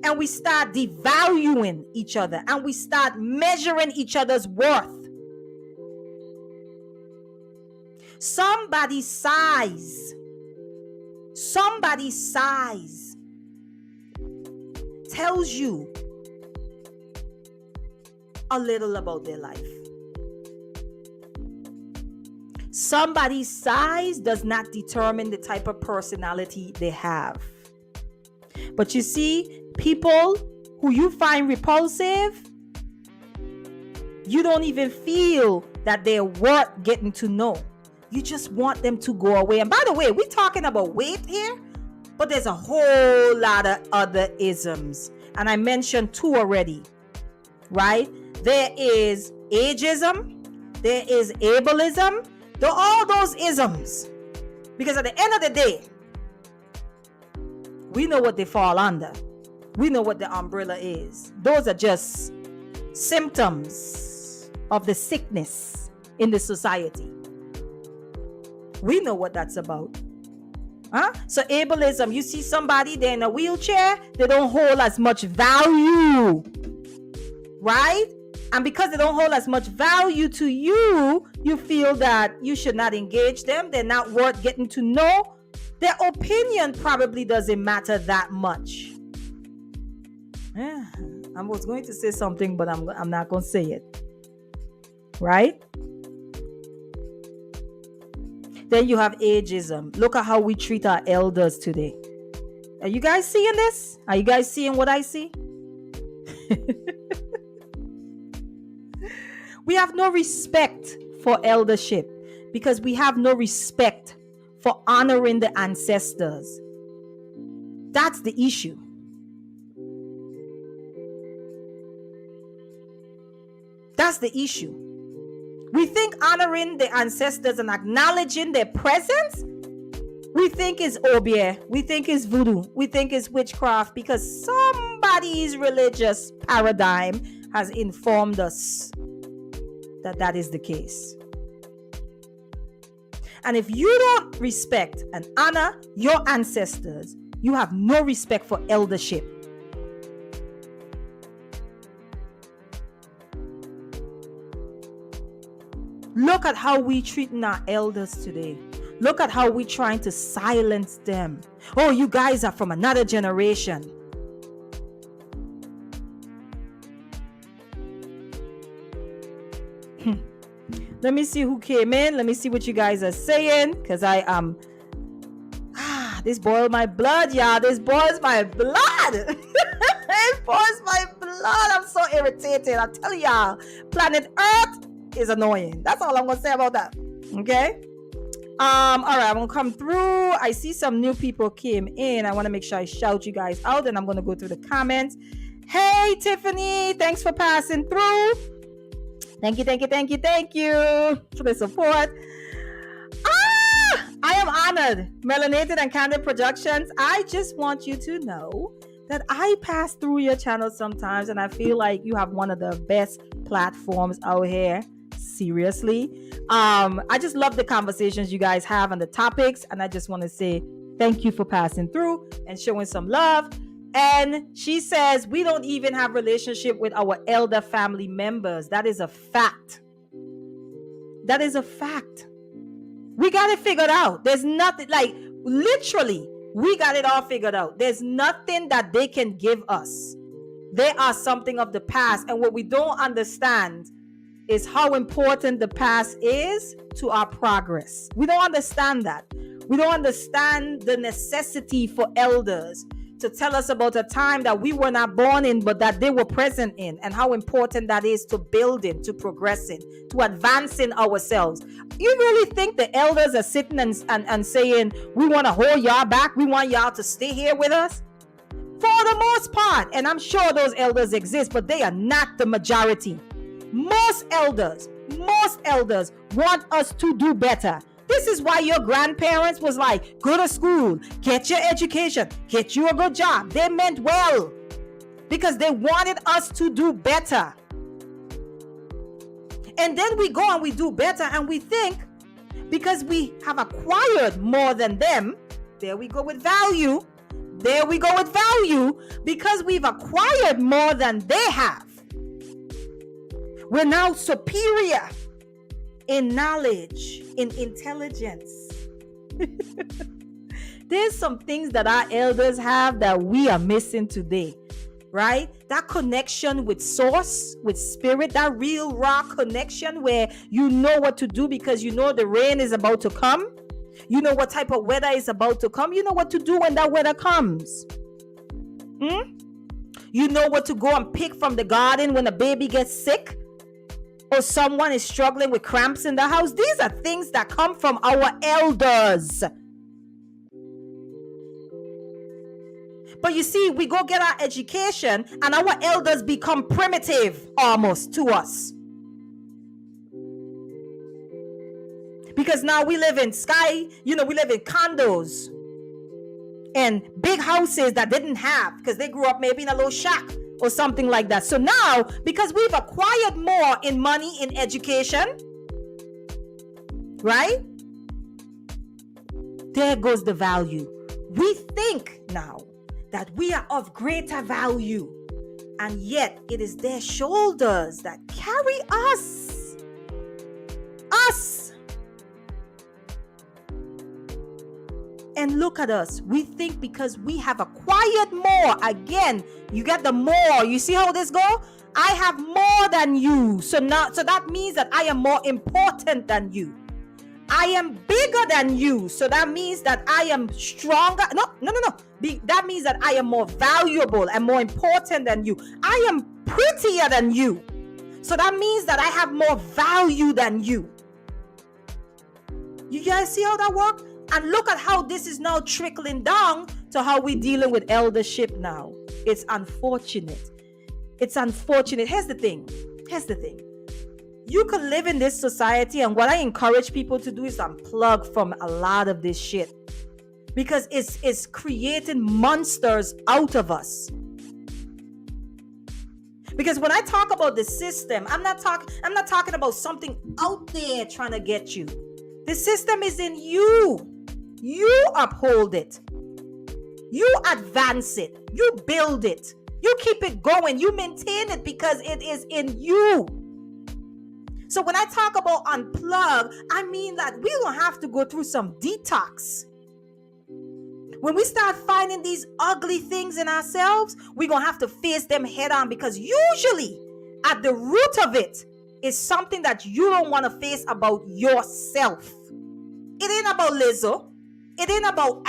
And we start devaluing each other and we start measuring each other's worth. Somebody's size tells you a little about their life. Somebody's size does not determine the type of personality they have. But you see, people who you find repulsive, you don't even feel that they're worth getting to know. You just want them to go away. And by the way, we're talking about weight here, but there's a whole lot of other isms. And I mentioned 2 already, right? There is ageism, there is ableism, there are all those isms. Because at the end of the day, we know what they fall under. We know what the umbrella is. Those are just symptoms of the sickness in the society. We know what that's about. So ableism, you see somebody, they're in a wheelchair, they don't hold as much value, right? And because they don't hold as much value to you, you feel that you should not engage them. They're not worth getting to know. Their opinion probably doesn't matter that much. I was going to say something, but I'm not going to say it. Right? Then you have ageism. Look at how we treat our elders today. Are you guys seeing this? Are you guys seeing what I see? We have no respect for eldership because we have no respect for honoring the ancestors. That's the issue. That's the issue. We think honoring the ancestors and acknowledging their presence, we think is obie, we think is voodoo, we think is witchcraft because somebody's religious paradigm has informed us that is the case. And if you don't respect and honor your ancestors, you have no respect for eldership. Look at how we treating our elders today. Look at how we trying to silence them. Oh, you guys are from another generation. Let me see who came in. Let me see what you guys are saying. Because I am... this boils my blood, y'all. This boils my blood. It boils my blood. I'm so irritated. I tell y'all, planet Earth is annoying. That's all I'm going to say about that. Okay? All right, I'm going to come through. I see some new people came in. I want to make sure I shout you guys out. And I'm going to go through the comments. Hey, Tiffany. Thanks for passing through. Thank you for the support. I am honored. Melanated and Candid Productions. I just want you to know that I pass through your channel sometimes and I feel like you have one of the best platforms out here. seriously. I just love the conversations you guys have on the topics, and I just want to say thank you for passing through and showing some love. And she says we don't even have relationship with our elder family members. That is a fact. That is a fact. We got it figured out. There's nothing, like, literally, we got it all figured out. There's nothing that they can give us. They are something of the past. And what we don't understand is how important the past is to our progress. We don't understand that. We don't understand the necessity for elders to tell us about a time that we were not born in, but that they were present in, and how important that is to building, to progressing, to advancing ourselves. You really think the elders are sitting and saying, we want to hold y'all back, we want y'all to stay here with us? For the most part, and I'm sure those elders exist, but they are not the majority. Most elders want us to do better. This is why your grandparents was like, go to school, get your education, get you a good job. They meant well because they wanted us to do better. And then we go and we do better, and we think because we have acquired more than them, there we go with value. There we go with value. Because we've acquired more than they have, we're now superior in knowledge, in intelligence. There's some things that our elders have that we are missing today, right? That connection with source, with spirit, that real raw connection where you know what to do because you know the rain is about to come. You know what type of weather is about to come. You know what to do when that weather comes. You know what to go and pick from the garden when a baby gets sick, or someone is struggling with cramps in the house. These are things that come from our elders. But you see, we go get our education and our elders become primitive almost to us. Because now we live in we live in condos and big houses that didn't have, because they grew up maybe in a little shack or something like that. So now, because we've acquired more in money, in education, right? There goes the value. We think now that we are of greater value, and yet it is their shoulders that carry us. And look at us. We think because we have acquired more. Again, you get the more. You see how this go? I have more than you. So that means that I am more important than you. I am bigger than you. So that means that I am stronger. No. That means that I am more valuable and more important than you. I am prettier than you. So that means that I have more value than you. You guys see how that works? And look at how this is now trickling down to how we're dealing with eldership now. It's unfortunate. Here's the thing. You can live in this society, and what I encourage people to do is unplug from a lot of this shit. Because it's creating monsters out of us. Because when I talk about the system, I'm not talking about something out there trying to get you. The system is in you. You uphold it. You advance it. You build it. You keep it going. You maintain it because it is in you. So when I talk about unplug, I mean that we don't have to go through some detox. When we start finding these ugly things in ourselves, we're going to have to face them head on, because usually at the root of it is something that you don't want to face about yourself. It ain't about Lizzo. It ain't about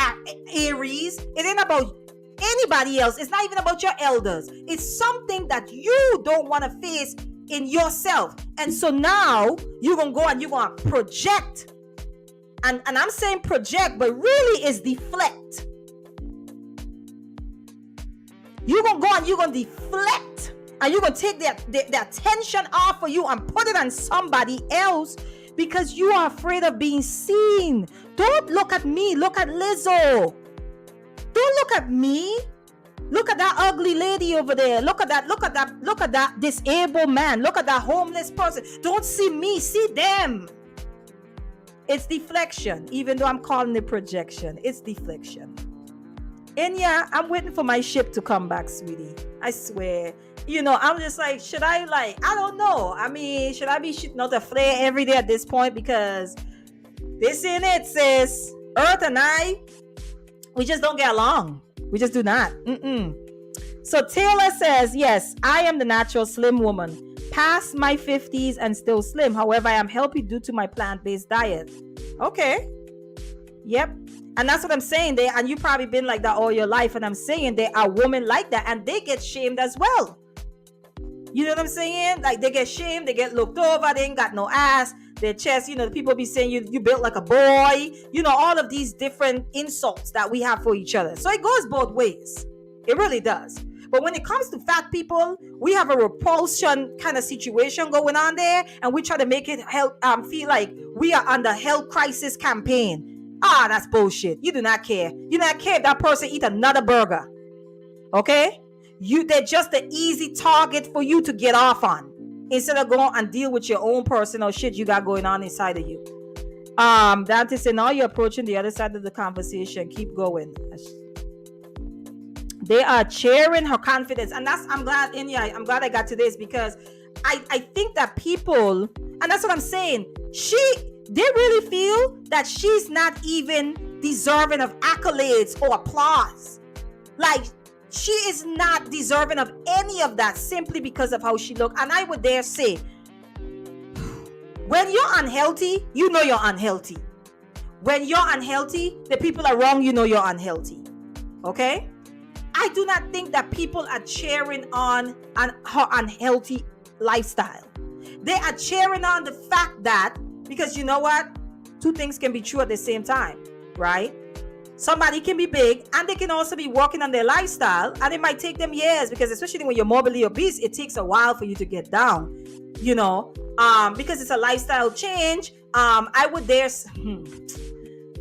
Aries. It ain't about anybody else. It's not even about your elders. It's something that you don't want to face in yourself. And so now you're going to go and you're going to project. And I'm saying project, but really is deflect. You're going to go and you're going to deflect. And you're going to take the attention off of you and put it on somebody else, because you are afraid of being seen. Don't look at me. Look at Lizzo. Don't look at me. Look at that ugly lady over there. Look at that. Look at that. Look at that disabled man. Look at that homeless person. Don't see me, see them. It's deflection, even though I'm calling it projection. It's deflection. And yeah, I'm waiting for my ship to come back, sweetie. I swear. I'm just like, should I I don't know. I mean, should I be shooting out a flare every day at this point? Because this ain't it, sis. Earth and I, we just don't get along. We just do not. So Taylor says, yes, I am the natural slim woman. Past my 50s and still slim. However, I am healthy due to my plant-based diet. Okay. Yep. And that's what I'm saying there. And you've probably been like that all your life. And I'm saying there are women like that. And they get shamed as well. You know what I'm saying? Like they get shamed. They get looked over. They ain't got no ass. Their chest, people be saying you built like a boy. All of these different insults that we have for each other. So it goes both ways. It really does. But when it comes to fat people, we have a repulsion kind of situation going on there. And we try to make it feel like we are under health crisis campaign. That's bullshit. You do not care. You do not care if that person eat another burger. Okay? They're just an easy target for you to get off on. Instead of going and deal with your own personal shit you got going on inside of you. Dante said, now you're approaching the other side of the conversation. Keep going. They are cheering her confidence. And I'm glad I got to this because I think that people, and that's what I'm saying, they really feel that she's not even deserving of accolades or applause. Like, she is not deserving of any of that simply because of how she looks. And I would dare say, when you're unhealthy, you know you're unhealthy. When you're unhealthy, the people around you know you're unhealthy. Okay? I do not think that people are cheering on her unhealthy lifestyle. They are cheering on the fact that, because you know what? Two things can be true at the same time, right? Somebody can be big and they can also be working on their lifestyle, and it might take them years, because especially when you're morbidly obese, it takes a while for you to get down, because it's a lifestyle change. I would dare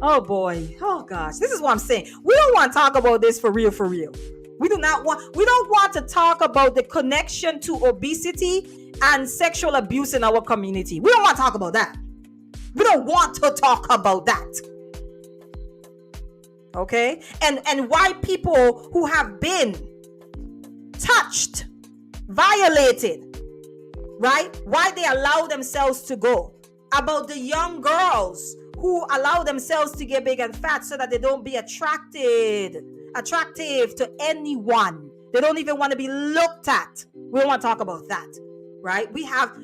oh boy, oh gosh, this is what I'm saying. We don't want to talk about this for real. We don't want to talk about the connection to obesity and sexual abuse in our community. We don't want to talk about that. We don't want to talk about that. Okay? And why people who have been touched, violated, right? Why they allow themselves to go. About the young girls who allow themselves to get big and fat so that they don't be attractive to anyone. They don't even want to be looked at. We don't want to talk about that, right? We have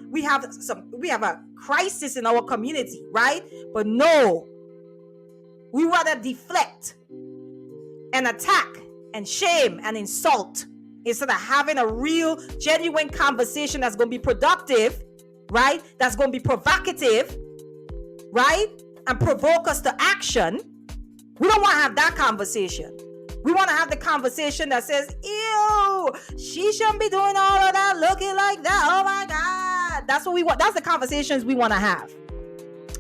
a crisis in our community, right? But no, we rather deflect and attack and shame and insult instead of having a real, genuine conversation that's going to be productive, right? That's going to be provocative, right? And provoke us to action. We don't want to have that conversation. We want to have the conversation that says, ew, she shouldn't be doing all of that, looking like that. Oh my God. That's what we want. That's the conversations we want to have.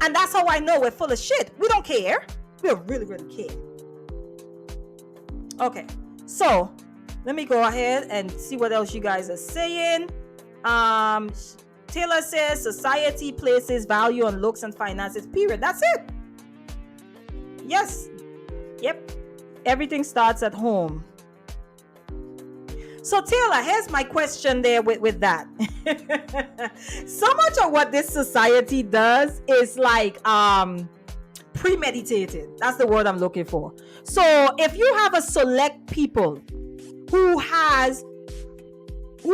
And that's how I know we're full of shit. We don't care. We don't really, really care. Okay. So let me go ahead and see what else you guys are saying. Taylor says society places value on looks and finances, period. That's it. Yes. Yep. Everything starts at home. So Taylor, here's my question there with that. So much of what this society does is like premeditated. That's the word I'm looking for. So if you have a select people who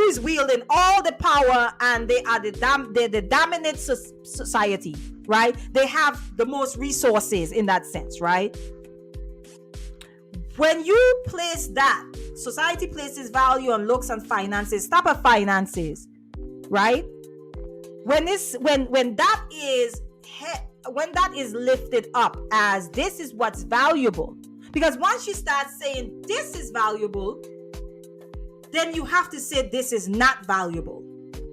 is wielding all the power and they're the dominant society, right? They have the most resources in that sense, right? When you place that, society places value on looks and finances, stop at finances, right? When that is lifted up as this is what's valuable, because once you start saying this is valuable, then you have to say this is not valuable,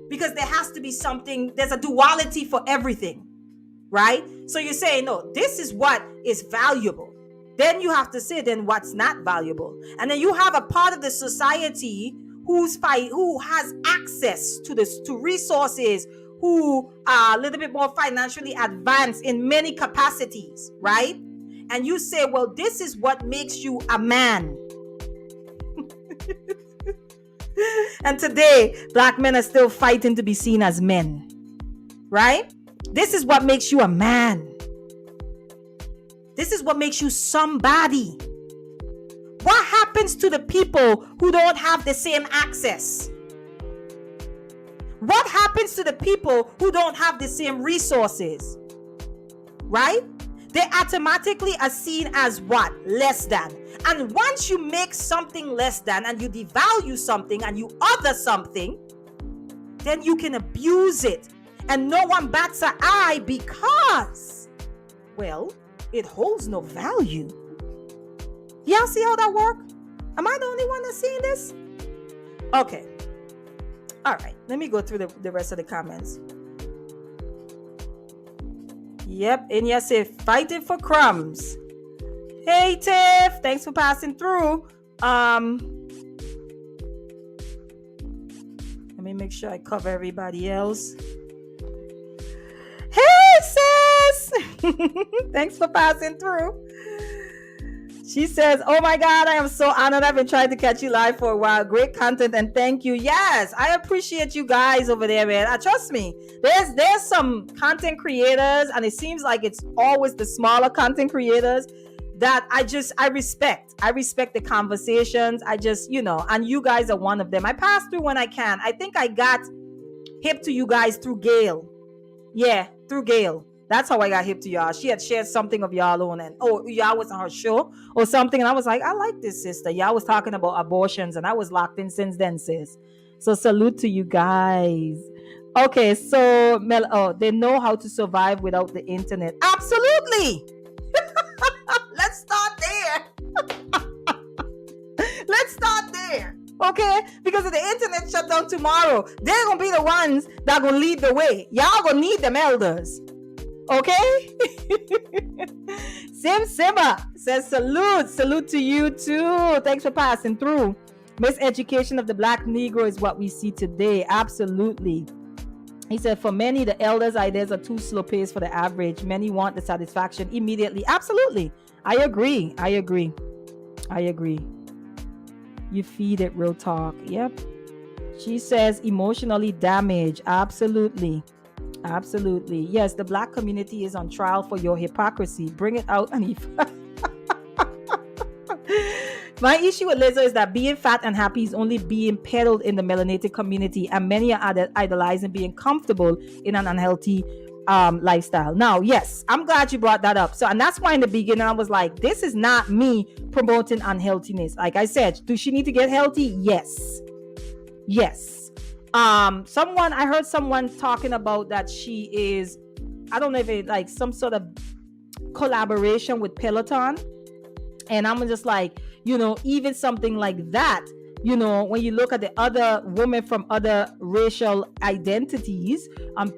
because there has to be something, there's a duality for everything, right? So you say, no, this is what is valuable. then you have to say, then what's not valuable? And then you have a part of the society who has access to this, to resources, who are a little bit more financially advanced in many capacities, right? And you say, well, this is what makes you a man. And today, Black men are still fighting to be seen as men, right? This is what makes you a man. This is what makes you somebody. What happens to the people who don't have the same access? What happens to the people who don't have the same resources? Right? They automatically are seen as what? Less than. And once you make something less than, and you devalue something, and you other something, then you can abuse it. And no one bats an eye because, well, it holds no value. Y'all see how that works? Am I the only one that's seeing this? Okay. All right. Let me go through the rest of the comments. Yep. Inya say, fighting for crumbs. Hey, Tiff. Thanks for passing through. Let me make sure I cover everybody else. Hey, sis. Thanks for passing through. She says, oh my God, I am so honored. I've been trying to catch you live for a while. Great content and thank you. Yes, I appreciate you guys over there, man. Trust me, there's some content creators, and it seems like it's always the smaller content creators that I respect. I respect the conversations. I just, and you guys are one of them. I pass through when I can. I think I got hip to you guys through Gail. Yeah, through Gail. That's how I got hip to y'all. She had shared something of y'all on, and y'all was on her show or something, and I was like, I like this sister. Y'all was talking about abortions, and I was locked in since then, sis. So salute to you guys. Okay, so they know how to survive without the internet. Absolutely. Let's start there. Let's start there. Okay, because if the internet shut down tomorrow, they're gonna be the ones that gonna lead the way. Y'all gonna need them elders. Okay. Simba says salute to you too. Thanks for passing through. Miseducation of the Black Negro is what we see today. Absolutely. He said, for many, the elders' ideas are too slow paced for the average. Many want the satisfaction immediately. Absolutely. I agree. You feed it, real talk. Yep. She says emotionally damaged. Absolutely. Yes, the Black community is on trial for your hypocrisy. Bring it out, Hanifa. My issue with Lizzo is that being fat and happy is only being peddled in the melanated community, and many are idolizing being comfortable in an unhealthy lifestyle. Now, yes, I'm glad you brought that up. So, and that's why in the beginning I was like, this is not me promoting unhealthiness. Like I said, does she need to get healthy? Yes. I heard someone talking about that she is, I don't know if it's like some sort of collaboration with Peloton. And I'm just like, even something like that, when you look at the other women from other racial identities,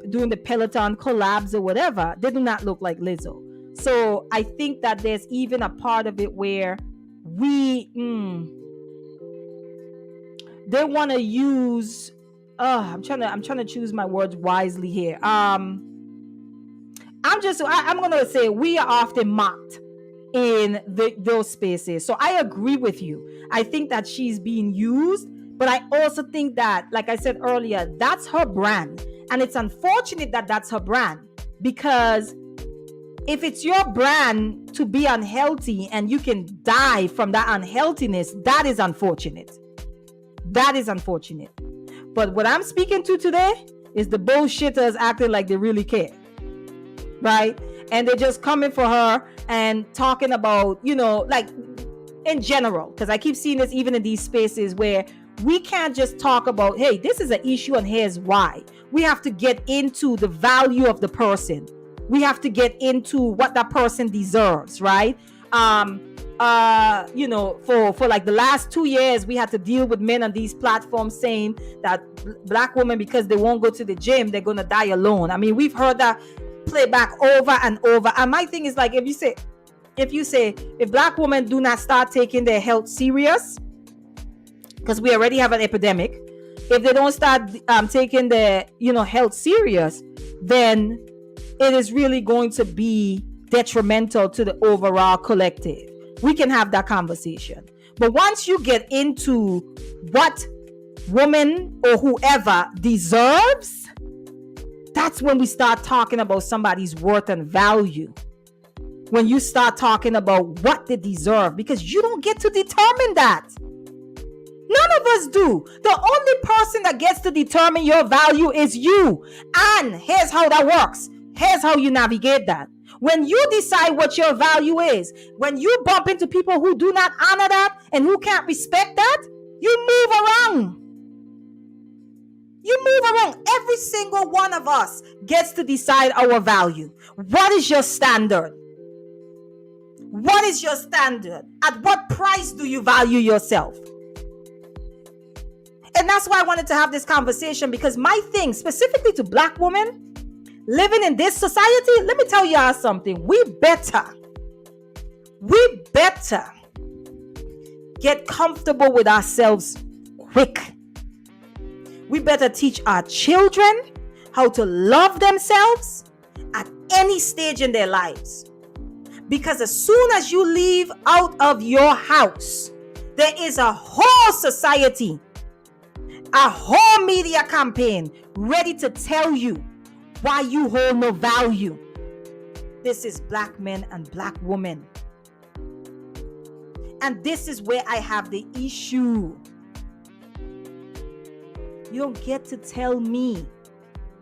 doing the Peloton collabs or whatever, they do not look like Lizzo. So I think that there's even a part of it where they want to use, I'm trying to choose my words wisely here. I'm going to say we are often mocked in those spaces. So I agree with you. I think that she's being used, but I also think that, like I said earlier, that's her brand. And it's unfortunate that that's her brand, because if it's your brand to be unhealthy and you can die from that unhealthiness, that is unfortunate. But what I'm speaking to today is the bullshitters acting like they really care, right? And they're just coming for her and talking about, like in general, because I keep seeing this even in these spaces where we can't just talk about, hey, this is an issue and here's why. We have to get into the value of the person. We have to get into what that person deserves, right? For like the last 2 years, we had to deal with men on these platforms saying that Black women, because they won't go to the gym, they're going to die alone. I mean, we've heard that play back over and over. And my thing is like, if if black women do not start taking their health serious, because we already have an epidemic, if they don't start taking their health serious, then it is really going to be detrimental to the overall collective. We can have that conversation. But once you get into what woman or whoever deserves, that's when we start talking about somebody's worth and value. When you start talking about what they deserve, because you don't get to determine that. None of us do. The only person that gets to determine your value is you. And here's how that works. Here's how you navigate that. When you decide what your value is, when you bump into people who do not honor that and who can't respect that, you move around. You move around. Every single one of us gets to decide our value. What is your standard? What is your standard? At what price do you value yourself? And that's why I wanted to have this conversation, because my thing, specifically to black women living in this society, let me tell y'all something. We better get comfortable with ourselves quick. We better teach our children how to love themselves at any stage in their lives. Because as soon as you leave out of your house, there is a whole society, a whole media campaign ready to tell you why you hold no value. This is black men and black women. And this is where I have the issue. You don't get to tell me.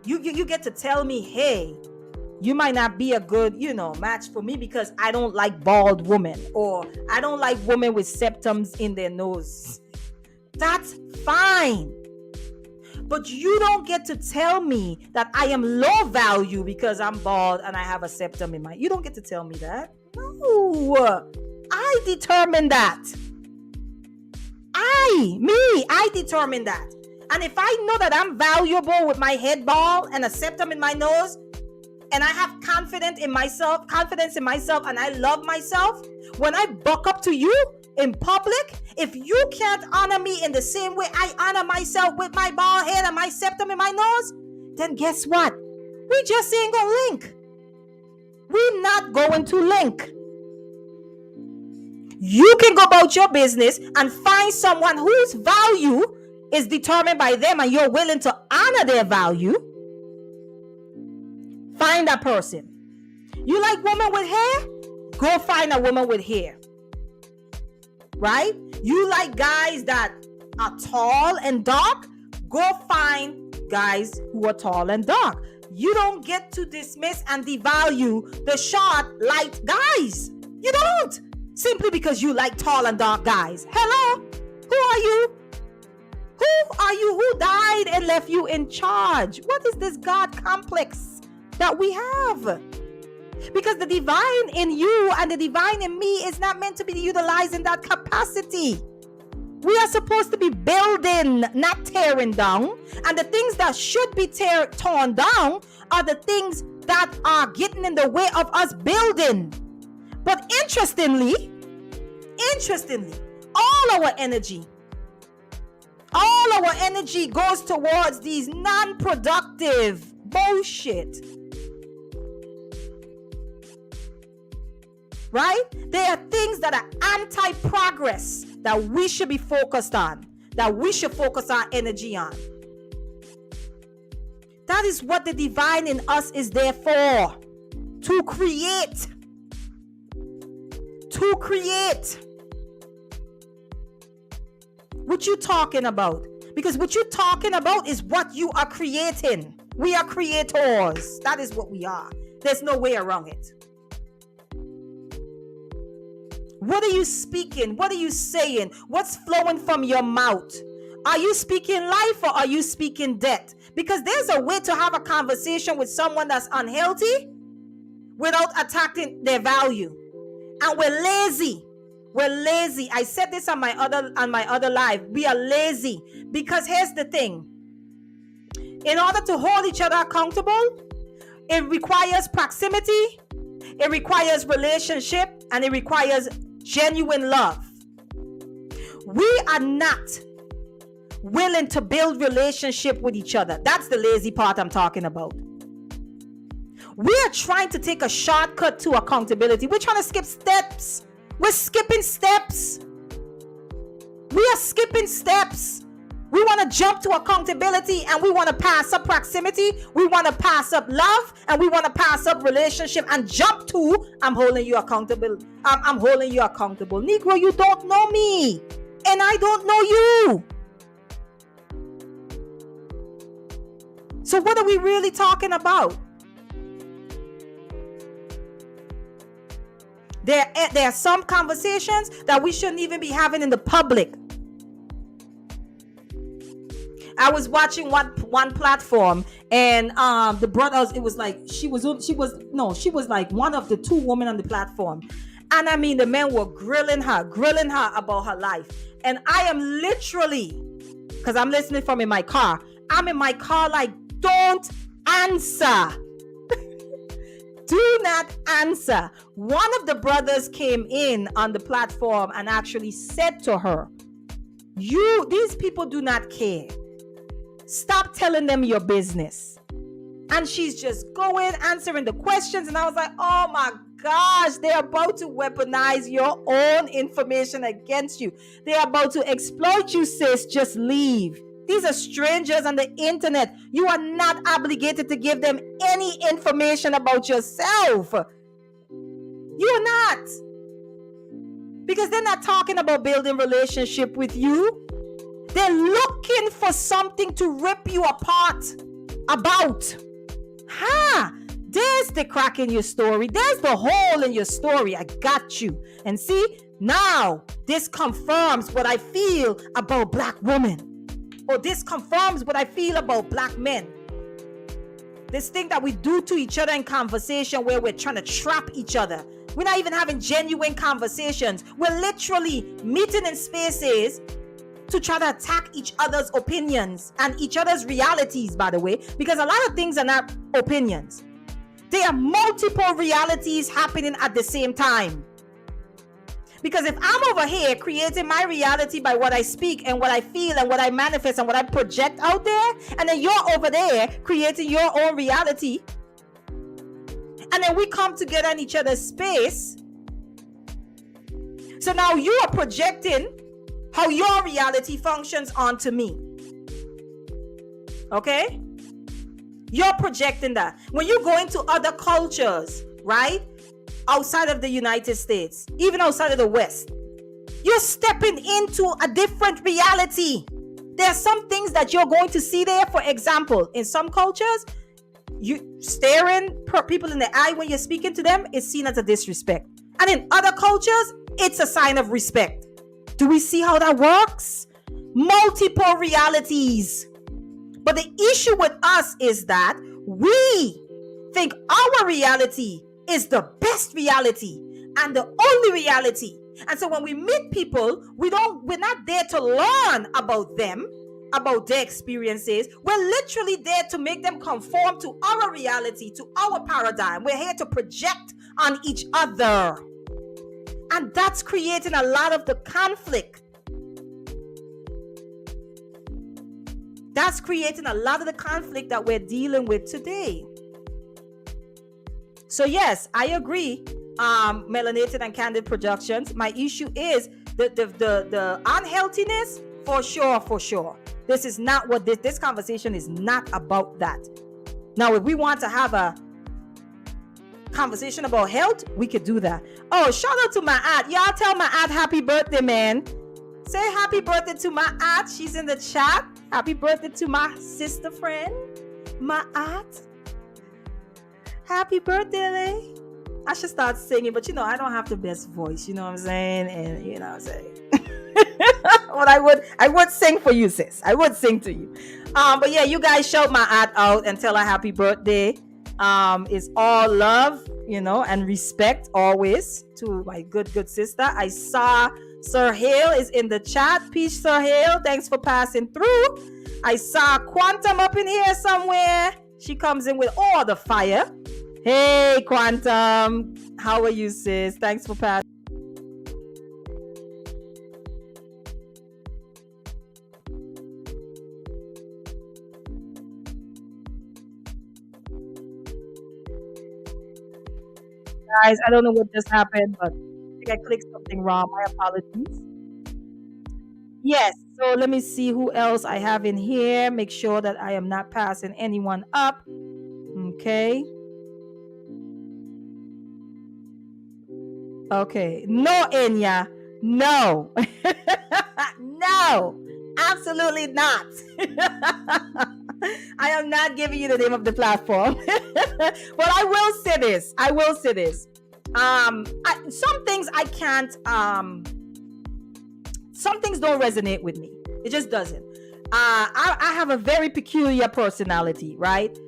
You get to tell me, hey, you might not be a good, match for me because I don't like bald women, or I don't like women with septums in their nose. That's fine. But you don't get to tell me that I am low value because I'm bald and I have a septum in my... You don't get to tell me that. No. I determine that. I determine that. And if I know that I'm valuable with my head bald and a septum in my nose, and I have confidence in myself, and I love myself, when I buck up to you in public, if you can't honor me in the same way I honor myself with my bald head and my septum in my nose, then guess what? We just ain't gonna link. We're not going to link. You can go about your business and find someone whose value is determined by them and you're willing to honor their value. Find that person. You like women with hair? Go find a woman with hair. Right? You like guys that are tall and dark? Go find guys who are tall and dark. You don't get to dismiss and devalue the short, light guys. You don't. Simply because you like tall and dark guys. Hello? Who are you? Who are you? Who died and left you in charge? What is this God complex that we have? Because the divine in you and the divine in me is not meant to be utilized in that capacity. We are supposed to be building, not tearing down. And the things that should be torn down are the things that are getting in the way of us building. But interestingly, all our energy goes towards these non-productive bullshit. Right? There are things that are anti-progress that we should be focused on, that we should focus our energy on. That is what the divine in us is there for. To create. To create. What you talking about? Because what you're talking about is what you are creating. We are creators. That is what we are. There's no way around it. What are you speaking? What are you saying? What's flowing from your mouth? Are you speaking life or are you speaking death? Because there's a way to have a conversation with someone that's unhealthy without attacking their value. And we're lazy. We're lazy. I said this on my other live. We are lazy because here's the thing. In order to hold each other accountable, it requires proximity. It requires relationship. and it requires genuine love. We are not willing to build relationship with each other. That's the lazy part I'm talking about. We are trying to take a shortcut to accountability. We're trying to skip steps. We're skipping steps. We are skipping steps. We want to jump to accountability, and we want to pass up proximity. We want to pass up love, and we want to pass up relationship and jump to I'm holding you accountable. I'm holding you accountable. Negro, you don't know me, and I don't know you. So what are we really talking about? There are some conversations that we shouldn't even be having in the public. I was watching one platform, and the brothers, it was like she was like one of the two women on the platform, and I mean the men were grilling her about her life, and I am literally, because I'm listening from in my car, I'm in my car like, don't answer. Do not answer. One of the brothers came in on the platform and actually said to her, these people do not care. Stop telling them your business. And she's just going, answering the questions. And I was like, oh my gosh, they're about to weaponize your own information against you. They're about to exploit you, sis. Just leave. These are strangers on the internet. You are not obligated to give them any information about yourself. You're not. Because they're not talking about building relationship with you. They're looking for something to rip you apart about. There's the crack in your story. There's the hole in your story. I got you. And see, now this confirms what I feel about black women. Or this confirms what I feel about black men. This thing that we do to each other in conversation where we're trying to trap each other. We're not even having genuine conversations. We're literally meeting in spaces to try to attack each other's opinions and each other's realities, by the way, because a lot of things are not opinions. There are multiple realities happening at the same time. Because if I'm over here creating my reality by what I speak and what I feel and what I manifest and what I project out there, and then you're over there creating your own reality, and then we come together in each other's space, so now you are projecting how your reality functions onto me. Okay? You're projecting that. When you go into other cultures, right? Outside of the United States, even outside of the West, you're stepping into a different reality. There are some things that you're going to see there. For example, in some cultures, you staring people in the eye when you're speaking to them is seen as a disrespect. And in other cultures, it's a sign of respect. Do we see how that works? Multiple realities. But the issue with us is that we think our reality is the best reality and the only reality. And so when we meet people, we're not there to learn about them, about their experiences. We're literally there to make them conform to our reality, to our paradigm. We're here to project on each other. And that's creating a lot of the conflict. That's creating a lot of the conflict that we're dealing with today. So yes, I agree. Melanated and Candid Productions. My issue is the unhealthiness, for sure. This is not what this conversation is not about that. Now, if we want to have a conversation about health, we could do that. Oh, shout out to my aunt. Y'all tell my aunt happy birthday, man. Say happy birthday to my aunt. She's in the chat. Happy birthday to my sister friend, my aunt. Happy birthday. I should start singing, but I don't have the best voice, you know what I'm saying? And you know what I'm saying? But I would sing for you, sis. I would sing to you. But yeah, you guys shout my aunt out and tell her happy birthday. It's all love, and respect always to my good sister. I saw Sir Hale is in the chat. Peace, Sir Hale. Thanks for passing through. I saw Quantum up in here somewhere. She comes in with all the fire. Hey, Quantum. How are you, sis? Thanks for passing. Guys, I don't know what just happened, but I think I clicked something wrong. My apologies. Yes. So let me see who else I have in here. Make sure that I am not passing anyone up. Okay. Okay. No, Enya. No. No. Absolutely not. I am not giving you the name of the platform. But I will say this. I will say this. Some things I can't some things don't resonate with me. It just doesn't. I have a very peculiar personality, right?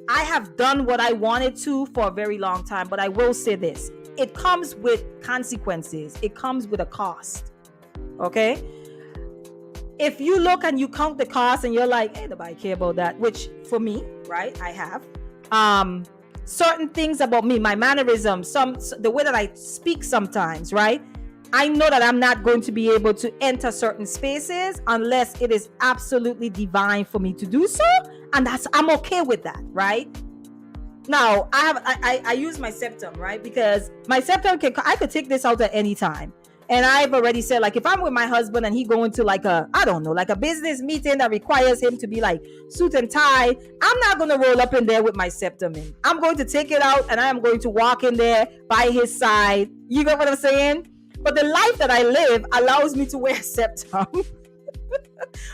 I have done what I wanted to for a very long time, but I will say this. It comes with consequences. It comes with a cost. Okay? If you look and you count the cost and you're like, hey, nobody care about that, which for me, right, I have. Certain things about me, my mannerisms, the way that I speak sometimes, right? I know that I'm not going to be able to enter certain spaces unless it is absolutely divine for me to do so, and I'm okay with that, right? Now I use my septum, right? Because my septum I could take this out at any time. And I've already said, like, if I'm with my husband and he going to like like a business meeting that requires him to be like suit and tie, I'm not going to roll up in there with my septum in. I'm going to take it out and I'm going to walk in there by his side. You get what I'm saying? But the life that I live allows me to wear a septum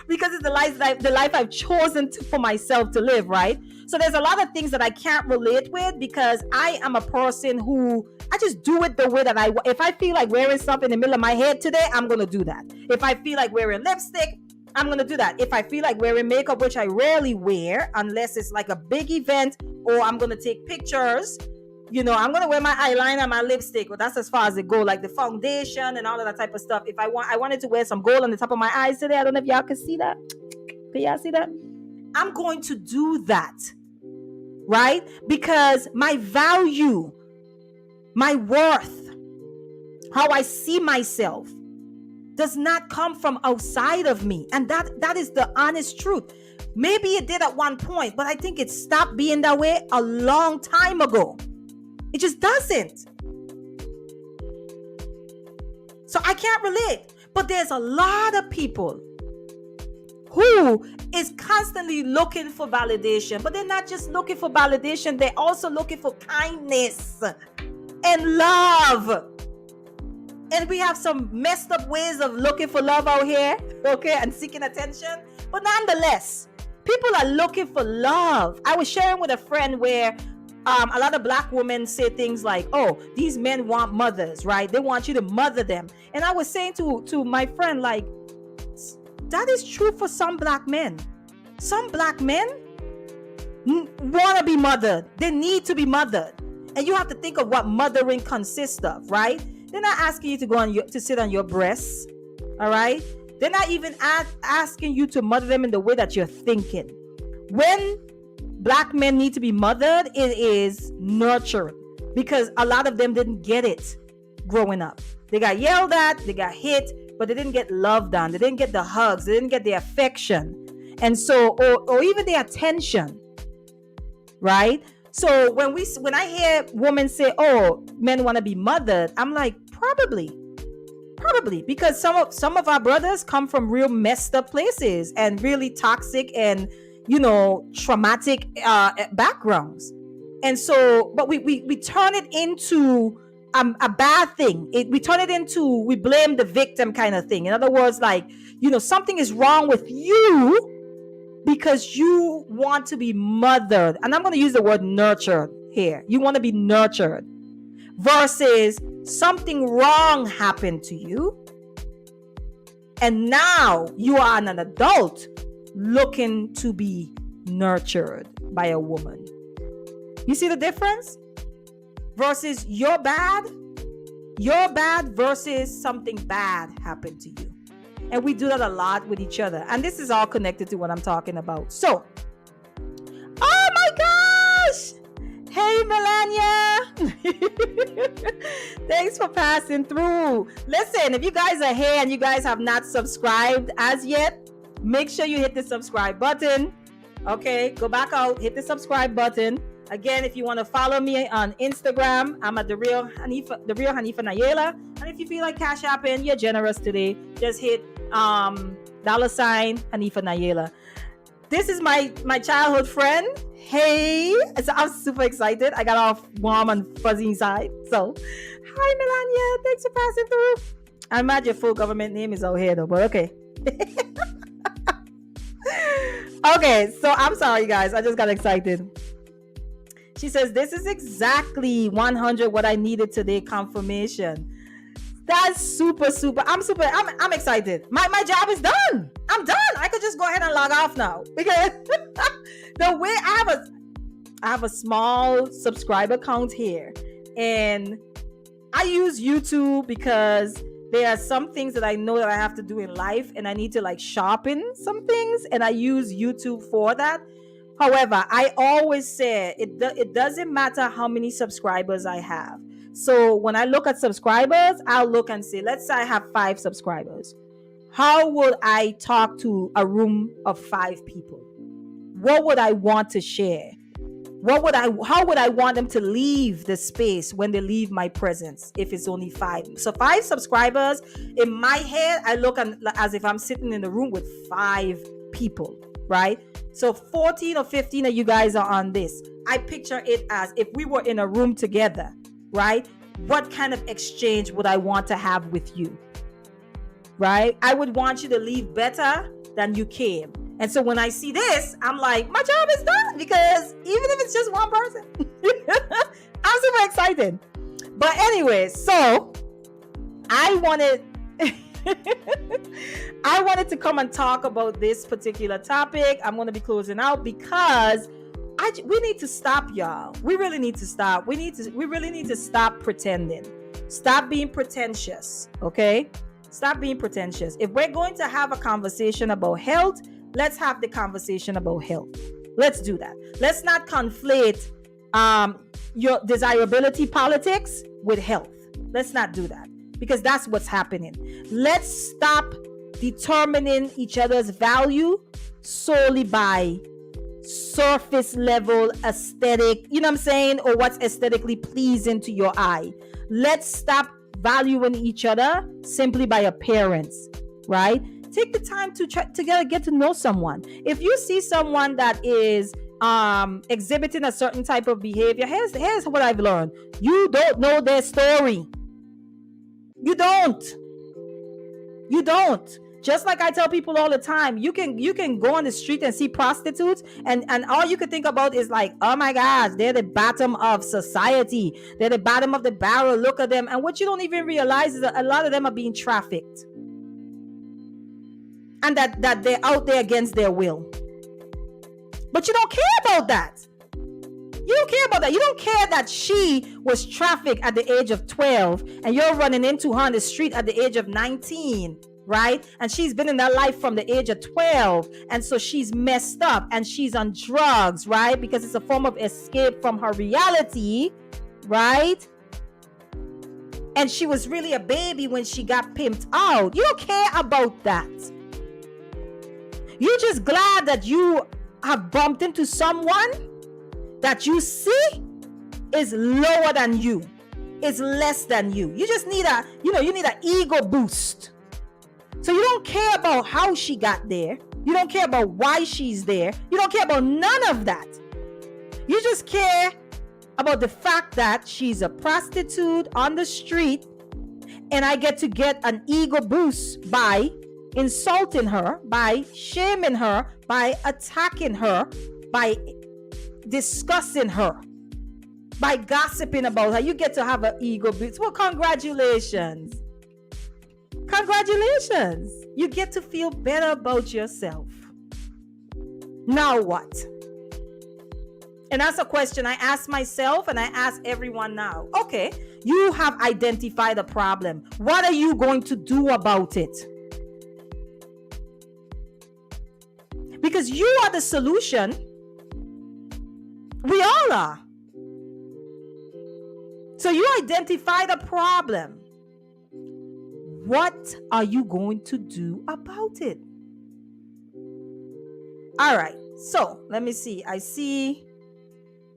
because it's the life I've chosen for myself to live, right? So there's a lot of things that I can't relate with because I am a person who I just do it the way that if I feel like wearing something in the middle of my head today, I'm going to do that. If I feel like wearing lipstick, I'm going to do that. If I feel like wearing makeup, which I rarely wear unless it's like a big event or I'm going to take pictures, I'm going to wear my eyeliner, my lipstick, but that's as far as it go, like the foundation and all of that type of stuff. If I wanted to wear some gold on the top of my eyes today, I don't know if y'all can see that. Can y'all see that? I'm going to do that, right? Because my value, my worth, how I see myself does not come from outside of me. And that is the honest truth. Maybe it did at one point, but I think it stopped being that way a long time ago. It just doesn't. So I can't relate. But there's a lot of people who is constantly looking for validation. But they're not just looking for validation. They're also looking for kindness and love. And we have some messed up ways of looking for love out here, okay, and seeking attention. But nonetheless, people are looking for love. I was sharing with a friend where a lot of black women say things like, oh, these men want mothers, right? They want you to mother them. And I was saying to my friend, like, that is true for some black men. Some black men want to be mothered. They need to be mothered. And you have to think of what mothering consists of, right? They're not asking you to go to sit on your breasts, all right? They're not even asking you to mother them in the way that you're thinking. When black men need to be mothered, it is nurtured, because a lot of them didn't get it growing up. They got yelled at, they got hit, but they didn't get loved on. They didn't get the hugs. They didn't get the affection. And so, or even the attention, right? So when I hear women say, oh, men want to be mothered, I'm like, probably, because some of our brothers come from real messed up places and really toxic and traumatic backgrounds. And so, but we turn it into a bad thing. We turn it into, we blame the victim kind of thing. In other words, like, something is wrong with you because you want to be mothered. And I'm going to use the word nurtured here. You want to be nurtured versus something wrong happened to you. And now you are an adult looking to be nurtured by a woman. You see the difference? Versus you're bad versus something bad happened to you. And we do that a lot with each other. And this is all connected to what I'm talking about. So, oh my gosh! Hey, Melania! Thanks for passing through. Listen, if you guys are here and you guys have not subscribed as yet, make sure you hit the subscribe button. Okay, go back out, hit the subscribe button. Again, if you want to follow me on Instagram, I'm at the real Hanifa Nayela. And if you feel like cash apping, you're generous today, just hit $sign Hanifa Nayela. This is my childhood friend. Hey, so I'm super excited. I got all warm and fuzzy inside. So, hi Melania, thanks for passing through. I'm mad your full government name is out here though, but okay. Okay, so I'm sorry guys, I just got excited. She says, this is exactly 100 what I needed today, confirmation. That's super. I'm excited. My job is done. I'm done. I could just go ahead and log off now because the way I have a small subscriber count here, and I use YouTube because there are some things that I know that I have to do in life, and I need to like sharpen some things, and I use YouTube for that. However, I always say it doesn't matter how many subscribers I have. So when I look at subscribers, I'll look and say, let's say I have 5 subscribers. How would I talk to a room of 5 people? What would I want to share? How would I want them to leave the space when they leave my presence if it's only 5? So 5 subscribers, in my head, I look as if I'm sitting in the room with 5 people, right? So 14 or 15 of you guys are on this. I picture it as if we were in a room together, right? What kind of exchange would I want to have with you, right? I would want you to leave better than you came. And so when I see this, I'm like, my job is done, because even if it's just one person, I'm super excited. But anyway, so I wanted to come and talk about this particular topic. I'm going to be closing out because we need to stop, y'all. We really need to stop. We really need to stop pretending. Stop being pretentious, okay? Stop being pretentious. If we're going to have a conversation about health, let's have the conversation about health. Let's do that. Let's not conflate your desirability politics with health. Let's not do that, because that's what's happening. Let's stop determining each other's value solely by surface level aesthetic, you know what I'm saying, or what's aesthetically pleasing to your eye. Let's stop valuing each other simply by appearance, right? Take the time to get to know someone. If you see someone that is exhibiting a certain type of behavior, here's what I've learned. You don't know their story. You don't. Just like I tell people all the time, you can go on the street and see prostitutes, and all you can think about is like, oh my gosh, they're the bottom of society. They're the bottom of the barrel. Look at them. And what you don't even realize is that a lot of them are being trafficked. And that they're out there against their will. But you don't care about that. You don't care about that. You don't care that she was trafficked at the age of 12 and you're running into her on the street at the age of 19, right? And she's been in that life from the age of 12. And so she's messed up and she's on drugs, right? Because it's a form of escape from her reality, right? And she was really a baby when she got pimped out. You don't care about that. You're just glad that you have bumped into someone that you see is lower than you, is less than you. You just need you need an ego boost. So you don't care about how she got there. You don't care about why she's there. You don't care about none of that. You just care about the fact that she's a prostitute on the street, and I get to get an ego boost by insulting her, by shaming her, by attacking her, by discussing her, by gossiping about her. You get to have an ego boost. Well, congratulations. You get to feel better about yourself. Now what? And that's a question I ask myself and I ask everyone now. Okay, you have identified a problem. What are you going to do about it? Because you are the solution. We all are. So you identified a problem. What are you going to do about it? All right. So let me see. I see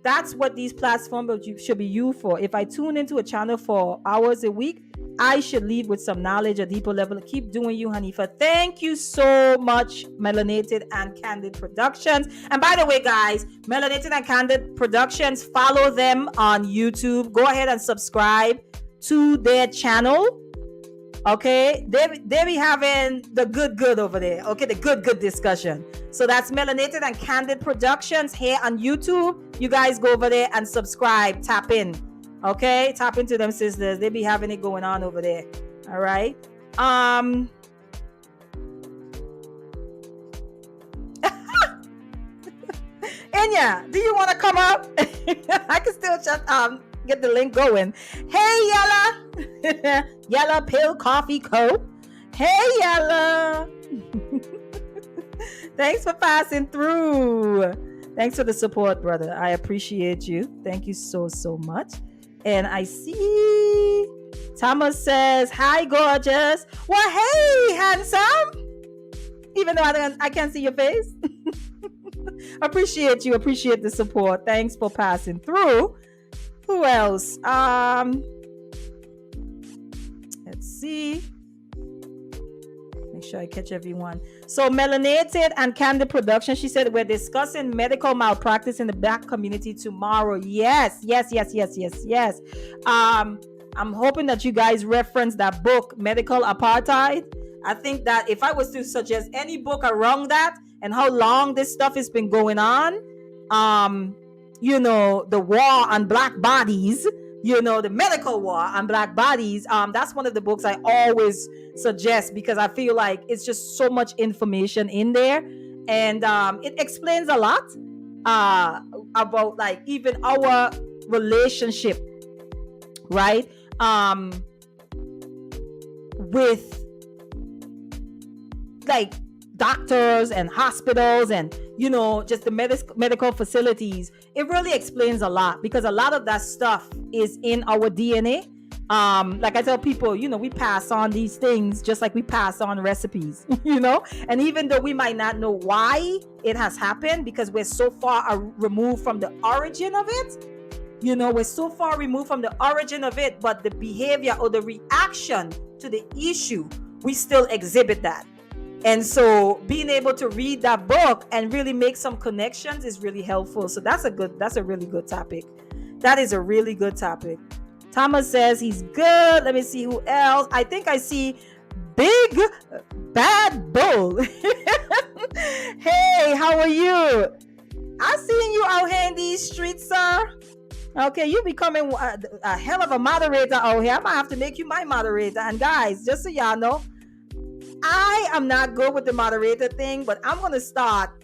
that's what these platforms should be used for. If I tune into a channel for hours a week, I should leave with some knowledge at deeper level. Keep doing you, Hanifa. Thank you so much, Melanated and Candid Productions. And by the way, guys, Melanated and Candid Productions, follow them on YouTube. Go ahead and subscribe to their channel. Okay, they be having the good over there. Okay, the good discussion. So that's Melanated and Candid Productions here on YouTube. You guys go over there and subscribe, tap in. Okay, tap into them sisters. They be having it going on over there. All right. Enya, do you want to come up? I can still just get the link going. Hey, Yella. Yella Pill Coffee Co. Hey, Yella. Thanks for passing through. Thanks for the support, brother. I appreciate you. Thank you so much. And I see Thomas says, hi, gorgeous. Well, hey, handsome. Even though I can't see your face. Appreciate you. Appreciate the support. Thanks for passing through. Who else? Let's see. Make sure I catch everyone. So Melanated and Candid Production, she said, we're discussing medical malpractice in the Black community tomorrow. Yes. I'm hoping that you guys reference that book, Medical Apartheid. I think that if I was to suggest any book around that and how long this stuff has been going on, the war on Black bodies, the medical war on Black bodies, that's one of the books I always suggest, because I feel like it's just so much information in there, and it explains a lot about like even our relationship, right, with like doctors and hospitals and just the medical facilities. It really explains a lot, because a lot of that stuff is in our DNA. Like I tell people, we pass on these things just like we pass on recipes, and even though we might not know why it has happened, because we're so far removed from the origin of it, we're so far removed from the origin of it, but the behavior or the reaction to the issue, we still exhibit that. And so being able to read that book and really make some connections is really helpful. So that's a really good topic. That is a really good topic. Thomas says he's good. Let me see who else. I think I see Big Bad Bull. Hey, how are you? I seen you out here in these streets, sir. Okay, you becoming a hell of a moderator out here. I might have to make you my moderator. And guys, just so y'all know, I am not good with the moderator thing, but I'm going to start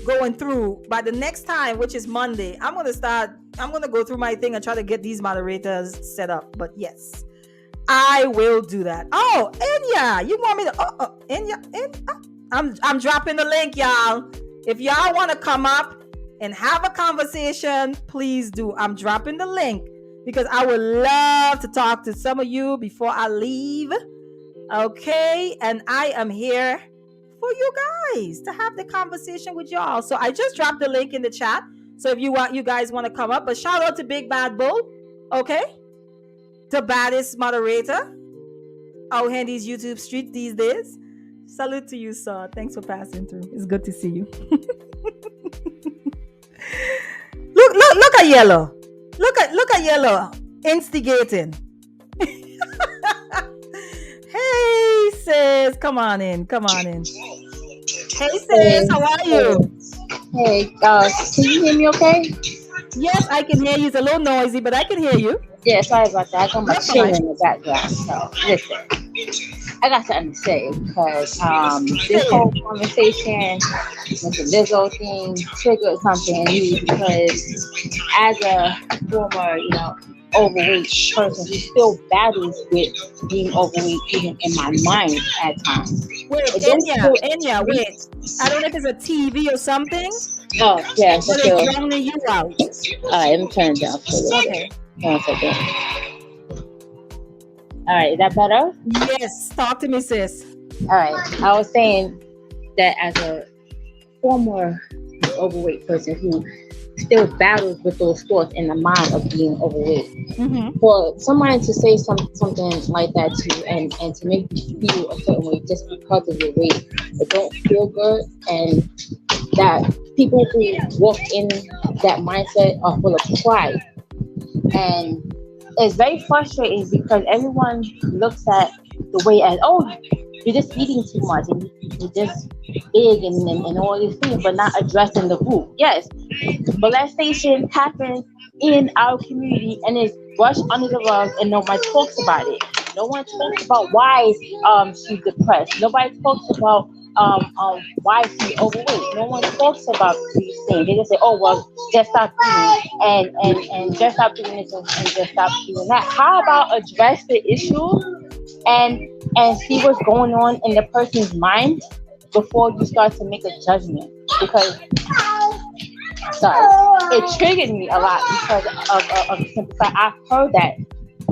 going through by the next time, which is Monday. I'm going to go through my thing and try to get these moderators set up. But yes, I will do that. Oh, Enya, you want me to, Enya, I'm dropping the link, y'all. If y'all want to come up and have a conversation, please do. I'm dropping the link because I would love to talk to some of you before I leave. Okay, and I am here for you guys to have the conversation with y'all. So I just dropped the link in the chat. So if you guys want to come up, but shout out to Big Bad Bull, okay? The baddest moderator out here in these YouTube streets these days. Salute to you, sir. Thanks for passing through. It's good to see you. Look at Yellow. Look at Yellow instigating. Hey sis, come on in. Hey sis, how are you? Hey, can you hear me okay? Yes, I can hear you. It's a little noisy, but I can hear you. Yeah, sorry about that. I got my chin in the background. So listen, I got something to say because this whole conversation with the Lizzo thing triggered something in me, because as a former, overweight person who still battles with being overweight even in my mind at times. Wait, Enya, wait. I don't know if it's a TV or something. Oh, yeah. But it's drowning you out. All right, let me turn it down for a little bit. One second. All right, is that better? Yes, talk to me, sis. All right. I was saying that as a former overweight person who still battles with those thoughts in the mind of being overweight, for somebody to say something like that to you and to make you feel a certain way just because of your weight, it don't feel good, and that people who walk in that mindset are full of pride, and it's very frustrating because everyone looks at the weight as, oh, you're just eating too much and you're just big and all these things, but not addressing the root. Yes, molestation happens in our community and is brushed under the rug and nobody talks about it. No one talks about why she's depressed. Nobody talks about why she's overweight. No one talks about these things. They just say, oh, well, just stop eating and just stop doing this and just stop doing that. How about address the issue and see what's going on in the person's mind before you start to make a judgment? Because it triggered me a lot because of the simple fact I've heard that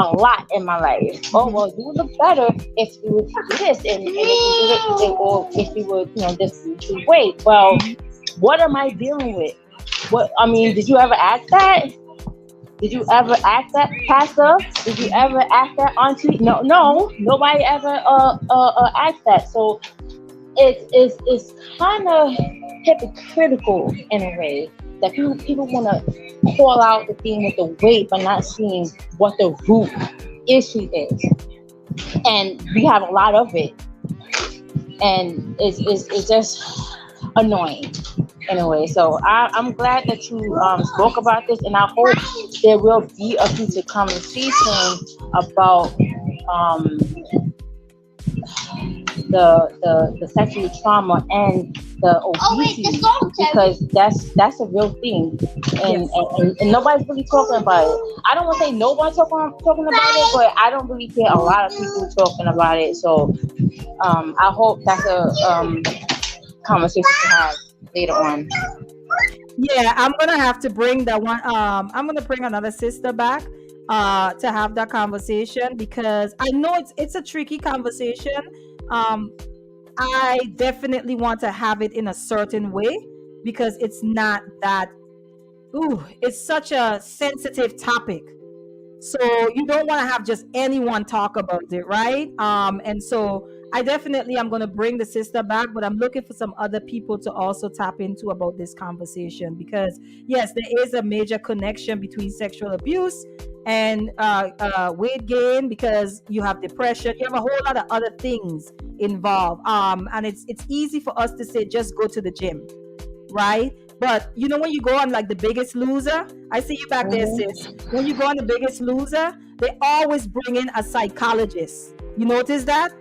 a lot in my life. Oh, well, you would look better if you would do this and if you would, or if you would, just lose weight. Well, what am I dealing with? Did you ever ask that? Did you ever ask that, Pastor? Did you ever ask that, Auntie? No, nobody ever asked that. So it's kind of hypocritical in a way that people want to call out the thing with the weight, but not seeing what the root issue is. And we have a lot of it, and it's just annoying in a way. So I'm glad that you spoke about this, and I hope there will be a future conversation about the sexual trauma and the obesity, because that's a real thing, and nobody's really talking about it. I don't want to say nobody's talking about it, but I don't really hear a lot of people talking about it. So I hope that's a conversation to have later on. Yeah, I'm gonna have to bring that one. I'm gonna bring another sister back to have that conversation, because I know it's a tricky conversation. I definitely want to have it in a certain way, because it's not that, it's such a sensitive topic. So you don't want to have just anyone talk about it, right? And so I definitely am going to bring the sister back, but I'm looking for some other people to also tap into about this conversation, because yes, there is a major connection between sexual abuse and weight gain, because you have depression, you have a whole lot of other things involved, and it's easy for us to say just go to the gym, right? But when you go on like The Biggest Loser, I see you back there, sis. When you go on The Biggest Loser, they always bring in a psychologist. You notice that?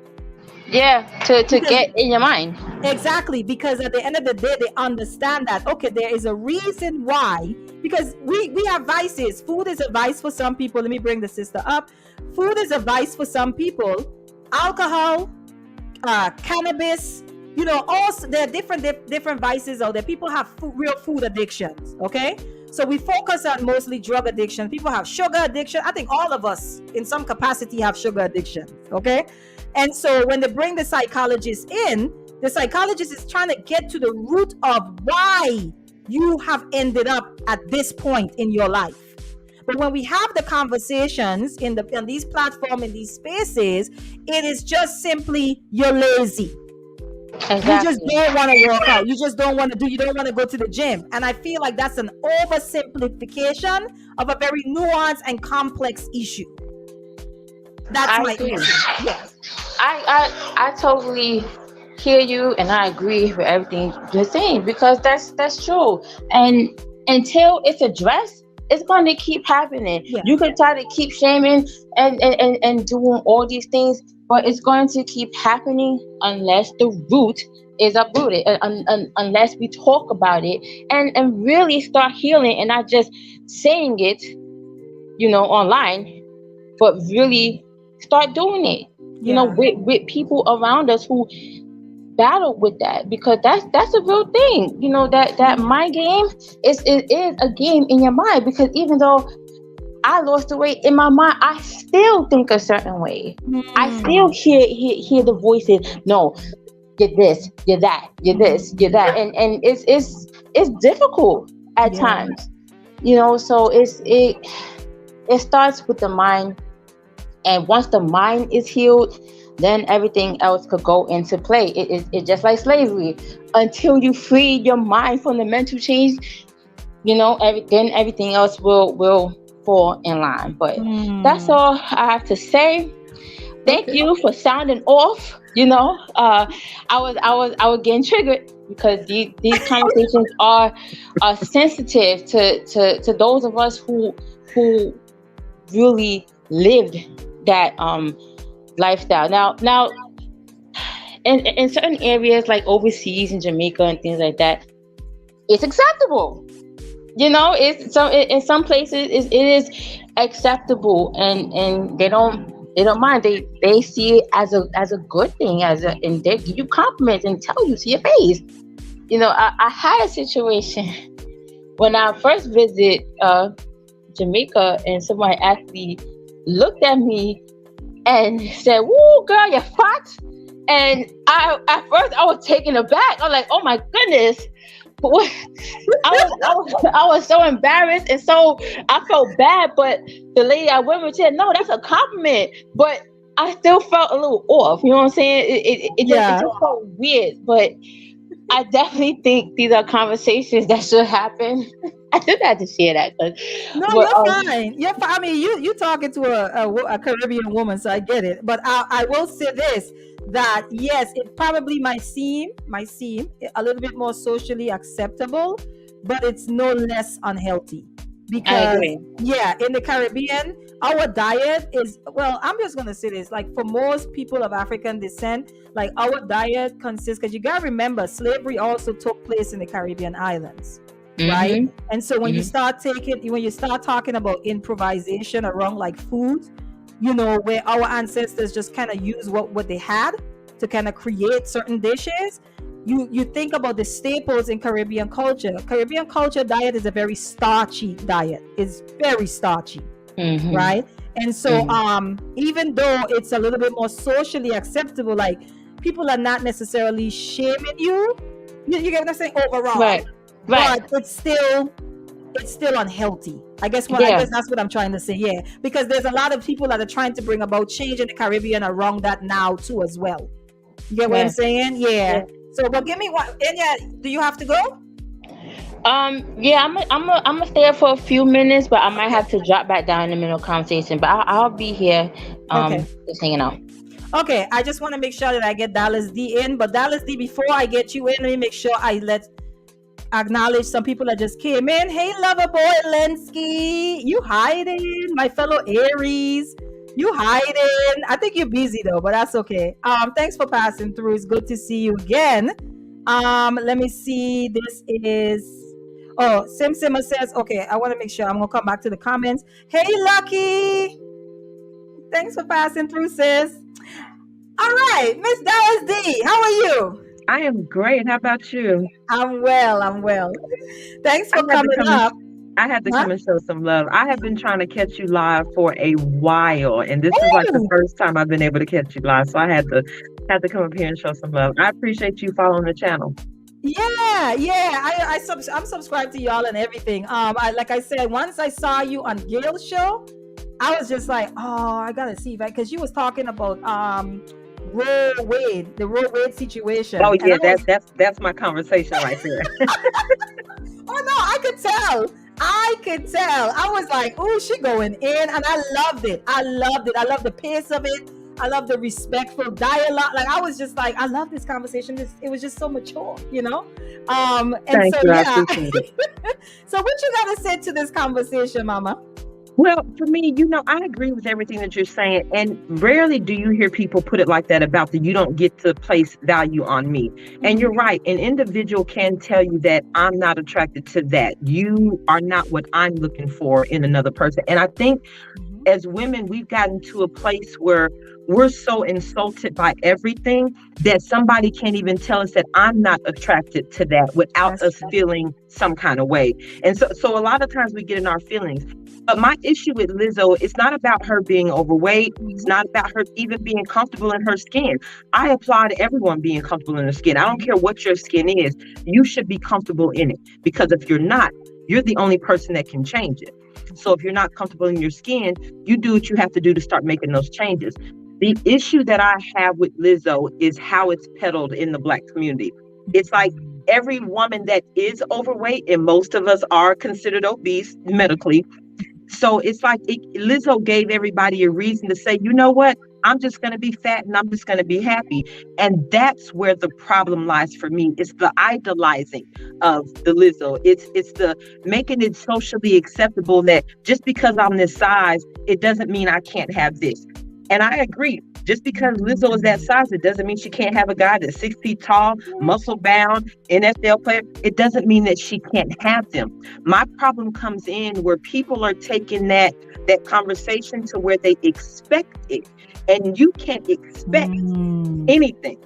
Yeah, to get in your mind. Exactly, because at the end of the day, they understand that, okay, there is a reason why, because we have vices. Food is a vice for some people. Let me bring the sister up. Food is a vice for some people. Alcohol, cannabis, also there are different vices out there. People have real food addictions, okay? So we focus on mostly drug addiction. People have sugar addiction. I think all of us in some capacity have sugar addiction, okay? And so when they bring the psychologist in, the psychologist is trying to get to the root of why you have ended up at this point in your life. But when we have the conversations on these platforms, in these spaces, it is just simply you're lazy. Exactly. You just don't want to work out. You just don't want to you don't want to go to the gym. And I feel like that's an oversimplification of a very nuanced and complex issue. That's my issue. Yes. I totally hear you, and I agree with everything you're saying, because that's true. And until it's addressed, it's going to keep happening. Yeah. You could try to keep shaming and doing all these things, but it's going to keep happening unless the root is uprooted, unless we talk about it and really start healing, and not just saying it, online, but really start doing it. Yeah. With people around us who battle with that, because that's a real thing. That mind game is a game in your mind, because even though I lost the weight, in my mind, I still think a certain way. I still Mm. hear the voices. No, you're this, you're that, you're this, you're that, and it's difficult at Yeah. times, So it starts with the mind, and once the mind is healed, then everything else could go into play. It just like slavery. Until you free your mind from the mental change, then everything else will fall in line. But that's Mm. all I have to say. Thank Okay. you for sounding off. I was getting triggered because these conversations are sensitive to those of us who really lived that lifestyle. Now in certain areas like overseas in Jamaica and things like that, it's acceptable. In some places it is acceptable, and they don't mind. They see it as a good thing, and they give you compliments and tell you to your face. I had a situation when I first visited Jamaica, and somebody actually looked at me and said, "Woo, girl, you're fat." And at first I was taken aback. I was like, "Oh my goodness." What? I was so embarrassed, and so I felt bad. But the lady I went with said, "No, that's a compliment." But I still felt a little off. You know what I'm saying? It Yeah. just felt weird. But I definitely think these are conversations that should happen. I just had to share that. No, But you're fine. You're fine. I mean, you talking to a Caribbean woman, so I get it. But I will say this, that yes, it probably might seem a little bit more socially acceptable, but it's no less unhealthy. I Because agree. yeah, in the Caribbean, our diet is, well, I'm just gonna say this, like for most people of African descent, like our diet consists, because you gotta remember, slavery also took place in the Caribbean islands, right? Mhm. And so when Mhm. you start talking about improvisation around like food, where our ancestors just kind of use what they had to kind of create certain dishes, you think about the staples in Caribbean culture. Caribbean culture diet is a very starchy diet. It's very starchy, Mhm. right? And so Mhm. even though it's a little bit more socially acceptable, like people are not necessarily shaming you. You get what I'm saying, overall, Right. Right. but it's still unhealthy. I Yeah. guess that's what I'm trying to say. Yeah, because there's a lot of people that are trying to bring about change in the Caribbean around that now too as well. You get what I'm Yeah. saying? Yeah. Yeah. So, but give me one. And yeah, do you have to go? Yeah, I'm gonna stay up for a few minutes, but I might Okay. have to drop back down in the middle of conversation. But I'll be here, Okay. just hanging out. Okay. I just want to make sure that I get Dallas D in. But Dallas D, before I get you in, let me make sure I acknowledge some people that just came in. Hey, lover boy Lenski, you hiding? My fellow Aries, you hiding? I think you're busy though, but that's okay. Thanks for passing through. It's good to see you again. Let me see. This is. Oh, Sim Simmer says, okay, I want to make sure I'm gonna come back to the comments. Hey, Lucky, thanks for passing through, sis. All right, Miss Dallas D, how are you? I am great. How about you? I'm well. I'm well. Thanks I for had to coming come and up. I had to Huh? come and show some love. I have been trying to catch you live for a while, and this is like the Ooh. first time I've been able to catch you live. So I had to come up here and show some love. I appreciate you following the channel. Yeah. I'm subscribed to y'all and everything. Like I said, once I saw you on Gail's show, I was just like, oh, I gotta see that, because you was talking about the Roe Wade situation, Oh and I yeah, was, that's my conversation right there. oh no, I could tell. I was like, oh, she going in, and I loved it. I loved it. I love the pace of it. I love the respectful dialogue. Like I was just like, I love this conversation. It was just so mature. And Thank so you. I yeah. appreciate it. So what you gotta say to this conversation, Mama? Well, for me, I agree with everything that you're saying. And rarely do you hear people put it like that about you don't get to place value on me. And you're right. An individual can tell you that I'm not attracted to that. You are not what I'm looking for in another person. And I think as women, we've gotten to a place where we're so insulted by everything that somebody can't even tell us that I'm not attracted to that without us feeling some kind of way. And so a lot of times we get in our feelings. But my issue with Lizzo, it's not about her being overweight. It's not about her even being comfortable in her skin. I applaud everyone being comfortable in their skin. I don't care what your skin is. You should be comfortable in it, because if you're not, you're the only person that can change it. So if you're not comfortable in your skin, you do what you have to do to start making those changes. The issue that I have with Lizzo is how it's peddled in the Black community. It's like every woman that is overweight, and most of us are considered obese medically. So it's like Lizzo gave everybody a reason to say, you know what, I'm just going to be fat and I'm just going to be happy. And that's where the problem lies for me. It's the idolizing of the Lizzo. It's the making it socially acceptable that just because I'm this size, it doesn't mean I can't have this. And I agree. Just because Lizzo is that size, it doesn't mean she can't have a guy that's 6 feet tall, muscle bound, NFL player. It doesn't mean that she can't have them. My problem comes in where people are taking that conversation to where they expect it. And you can't expect anything.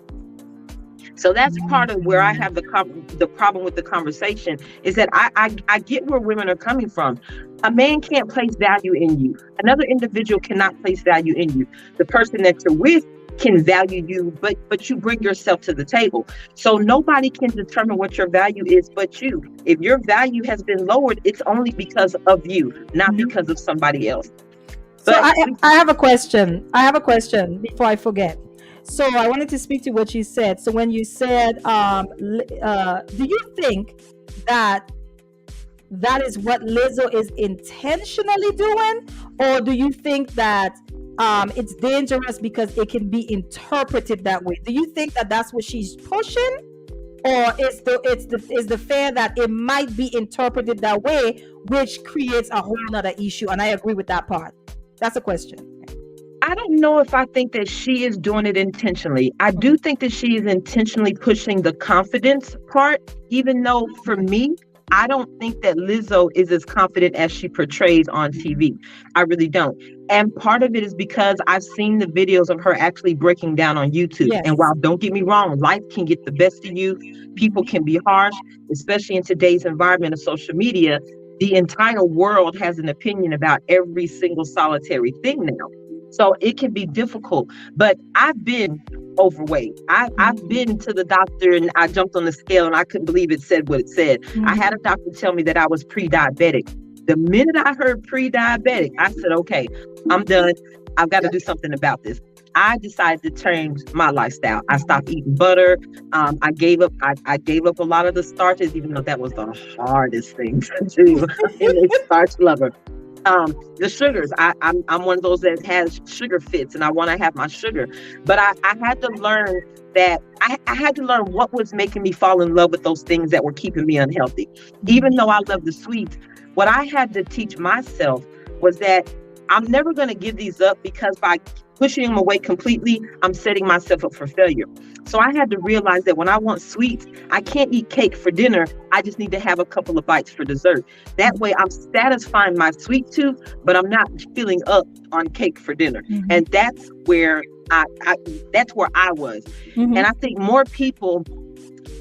So that's part of where I have the problem with the conversation, is that I get where women are coming from. A man can't place value in you. Another individual cannot place value in you. The person that you're with can value you, but you bring yourself to the table. So nobody can determine what your value is but you. If your value has been lowered, it's only because of you, not because of somebody else. So I have a question. Before I forget. So I wanted to speak to what you said. So when you said, do you think that is what Lizzo is intentionally doing? Or do you think that it's dangerous because it can be interpreted that way? Do you think that that's what she's pushing? Or is the fear that it might be interpreted that way, which creates a whole nother issue? And I agree with that part. That's a question. I don't know if I think that she is doing it intentionally. I do think that she is intentionally pushing the confidence part, even though for me, I don't think that Lizzo is as confident as she portrays on TV. I really don't. And part of it is because I've seen the videos of her actually breaking down on YouTube. Yes. And while, don't get me wrong, life can get the best of you. People can be harsh, especially in today's environment of social media. The entire world has an opinion about every single solitary thing now. So it can be difficult, but I've been overweight. I've been to the doctor and I jumped on the scale and I couldn't believe it said what it said. I had a doctor tell me that I was pre-diabetic. The minute I heard pre-diabetic, I said, okay, I'm done. I've got to do something about this. I decided to change my lifestyle. I stopped eating butter. I gave up a lot of the starches, even though that was the hardest thing to do. I'm a starch lover. The sugars, I'm one of those that has sugar fits and I want to have my sugar. But I had to learn that I had to learn what was making me fall in love with those things that were keeping me unhealthy. Even though I love the sweets, what I had to teach myself was that I'm never going to give these up, because by pushing them away completely, I'm setting myself up for failure. So I had to realize that when I want sweets, I can't eat cake for dinner. I just need to have a couple of bites for dessert. That way I'm satisfying my sweet tooth, but I'm not filling up on cake for dinner. Mm-hmm. And that's where that's where I was. Mm-hmm. And I think more people,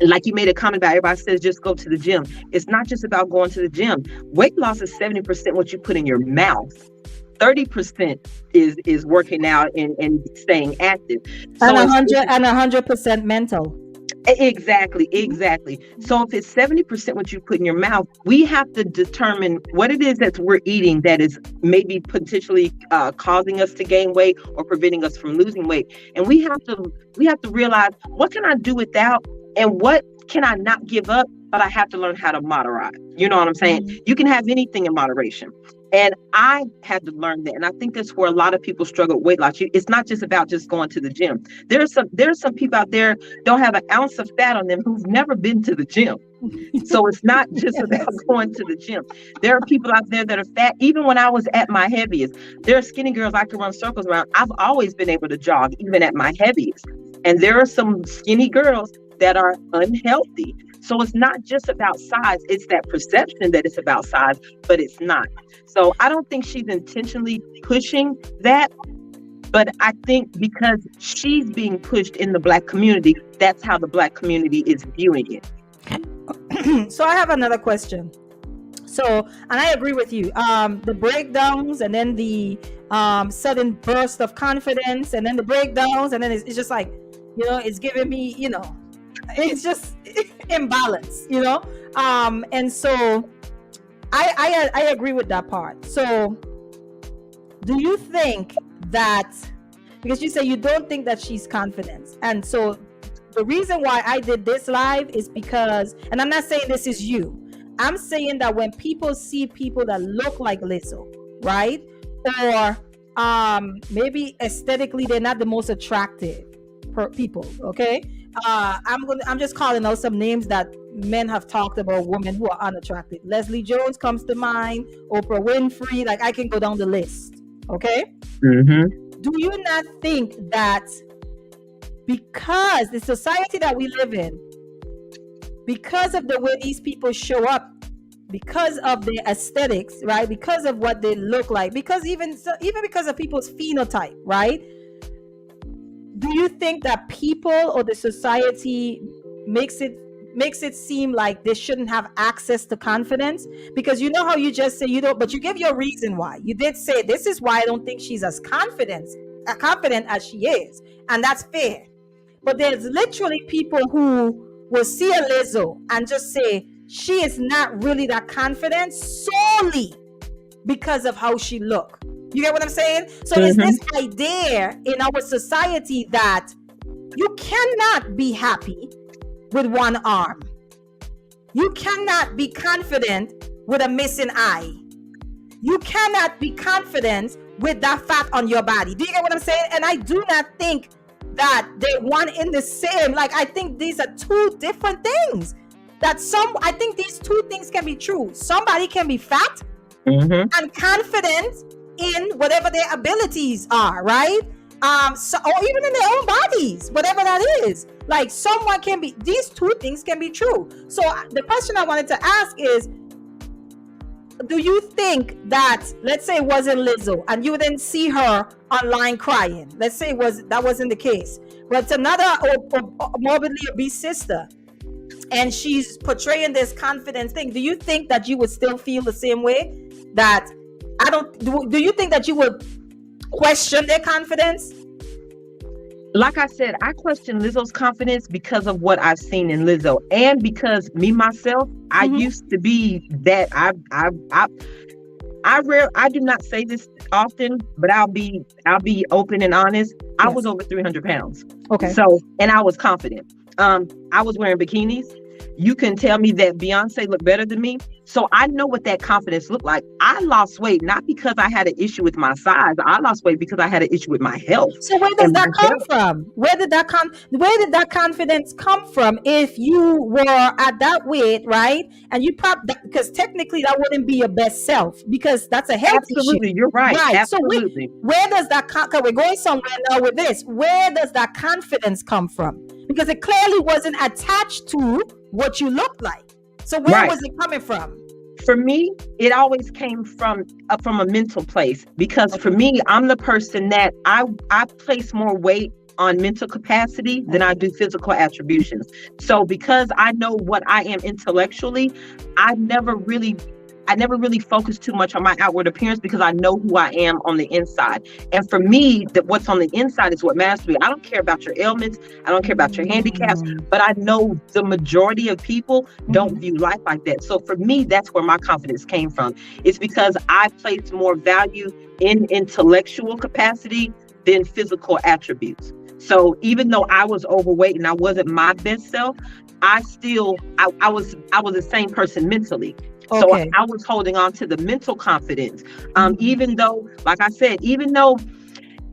like you made a comment about, everybody says just go to the gym. It's not just about going to the gym. Weight loss is 70% what you put in your mouth. 30% is working out and staying active. So and 100% mental. Exactly. So if it's 70% what you put in your mouth, we have to determine what it is that we're eating that is maybe potentially causing us to gain weight or preventing us from losing weight. And we have to realize, what can I do without, and what can I not give up, but I have to learn how to moderate. You know what I'm saying? Mm-hmm. You can have anything in moderation. And I had to learn that. And I think that's where a lot of people struggle with weight loss. It's not just about just going to the gym. There's some people out there don't have an ounce of fat on them who've never been to the gym. So it's not just about going to the gym. There are people out there that are fat. Even when I was at my heaviest, there are skinny girls I can run circles around. I've always been able to jog even at my heaviest. And there are some skinny girls that are unhealthy. So it's not just about size. It's that perception that it's about size, but it's not. So I don't think she's intentionally pushing that. But I think because she's being pushed in the Black community, that's how the Black community is viewing it. So I have another question. So, and I agree with you. The breakdowns, and then the sudden burst of confidence, and then the breakdowns, and then it's just like, it's giving me, it's just imbalance, and so I agree with that part. So do you think that, because you say you don't think that she's confident, and so the reason why I did this live is because, and I'm not saying this is you, I'm saying that when people see people that look like Lizzo, right, or maybe aesthetically they're not the most attractive people, okay, I'm just calling out some names that men have talked about, women who are unattractive. Leslie Jones comes to mind, Oprah Winfrey, like I can go down the list, okay. Do you not think that because the society that we live in, because of the way these people show up, because of their aesthetics, right, because of what they look like, because even because of people's phenotype, right, do you think that people or the society makes it seem like they shouldn't have access to confidence? Because you know how you just say you don't, but you give your reason why. You did say, this is why I don't think she's as confident as she is, and that's fair. But there's literally people who will see a Lizzo and just say she is not really that confident solely because of how she look. You get what I'm saying? So It's this idea in our society that you cannot be happy with one arm. You cannot be confident with a missing eye. You cannot be confident with that fat on your body. Do you get what I'm saying? And I do not think that they're one in the same. Like, I think these are two different things. I think these two things can be true. Somebody can be fat and confident in whatever their abilities are, right? Or even in their own bodies, whatever that is. Like, someone can be, these two things can be true. So the question I wanted to ask is, do you think that, let's say it wasn't Lizzo and you didn't see her online crying, let's say that wasn't the case, but it's another morbidly obese sister and she's portraying this confidence thing, do you think that you would still feel the same way? Do you think that you would question their confidence? Like I said, I question Lizzo's confidence because of what I've seen in Lizzo, and because me myself, I used to be that. I do not say this often, but I'll be open and honest. Yes. I was over 300 pounds. Okay. So, and I was confident. I was wearing bikinis. You can tell me that Beyonce looked better than me. So I know what that confidence looked like. I lost weight, not because I had an issue with my size. I lost weight because I had an issue with my health. So where does that come from? Where did that confidence come from? If you were at that weight, right? And you because technically that wouldn't be your best self, because that's a health Absolutely, issue. You're right. Absolutely. So where does that we're going somewhere now with this. Where does that confidence come from? Because it clearly wasn't attached to what you looked like. So where was it coming from? For me, it always came from a mental place, because for me, I'm the person that I place more weight on mental capacity than I do physical attributions. So because I know what I am intellectually, I never really focus too much on my outward appearance, because I know who I am on the inside. And for me, what's on the inside is what matters to me. I don't care about your ailments. I don't care about your handicaps, but I know the majority of people don't view life like that. So for me, that's where my confidence came from. It's because I place more value in intellectual capacity than physical attributes. So even though I was overweight and I wasn't my best self, I was the same person mentally. So I was holding on to the mental confidence. Even though, like I said, even though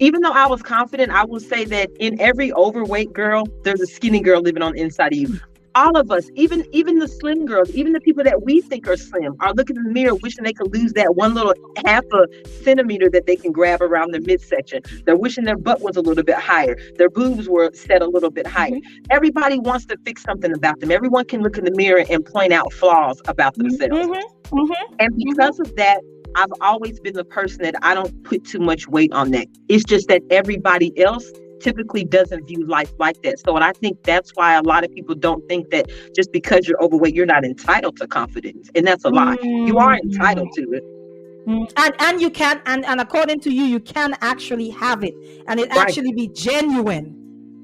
I was confident, I will say that in every overweight girl, there's a skinny girl living on the inside of you. All of us, even the slim girls, even the people that we think are slim, are looking in the mirror wishing they could lose that one little half a centimeter that they can grab around their midsection. They're wishing their butt was a little bit higher. Their boobs were set a little bit higher. Everybody wants to fix something about them. Everyone can look in the mirror and point out flaws about themselves. And because of that, I've always been the person that I don't put too much weight on that. It's just that everybody else typically doesn't view life like that. So, and I think that's why a lot of people don't think that just because you're overweight, you're not entitled to confidence. And that's a lie. You are entitled to it. And you can, and according to you, you can actually have it, and it Right. actually be genuine.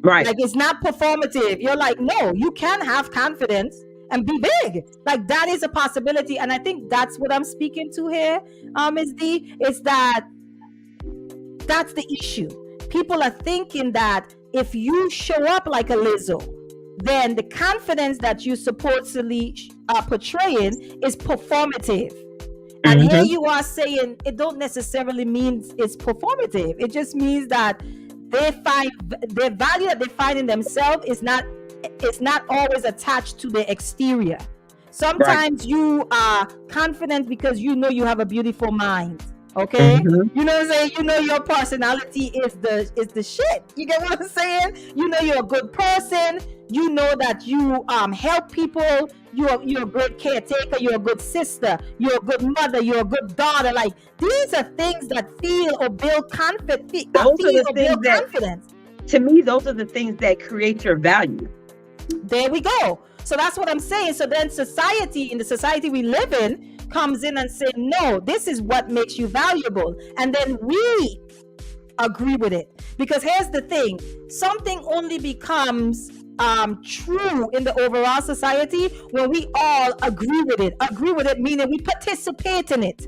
Right. Like, it's not performative. You're like, no, you can have confidence and be big. Like, that is a possibility. And I think that's what I'm speaking to here, Ms. D, is that that's the issue. People are thinking that if you show up like a Lizzo, then the confidence that you supposedly are portraying is performative. And here you are saying it don't necessarily mean it's performative. It just means that they find the value that they find in themselves is not always attached to the exterior. Sometimes you are confident because you know you have a beautiful mind. Okay, you know what I'm saying? You know your personality is the shit. You get what I'm saying? You know you're a good person. You know that you help people. You're a good caretaker. You're a good sister. You're a good mother. You're a good daughter. Like, these are things that feel or build confidence. To me, those are the things that create your value. There we go. So that's what I'm saying. So then society, in the society we live in, comes in and say, no, this is what makes you valuable. And then we agree with it. Because here's the thing, something only becomes true in the overall society when we all agree with it. Agree with it meaning we participate in it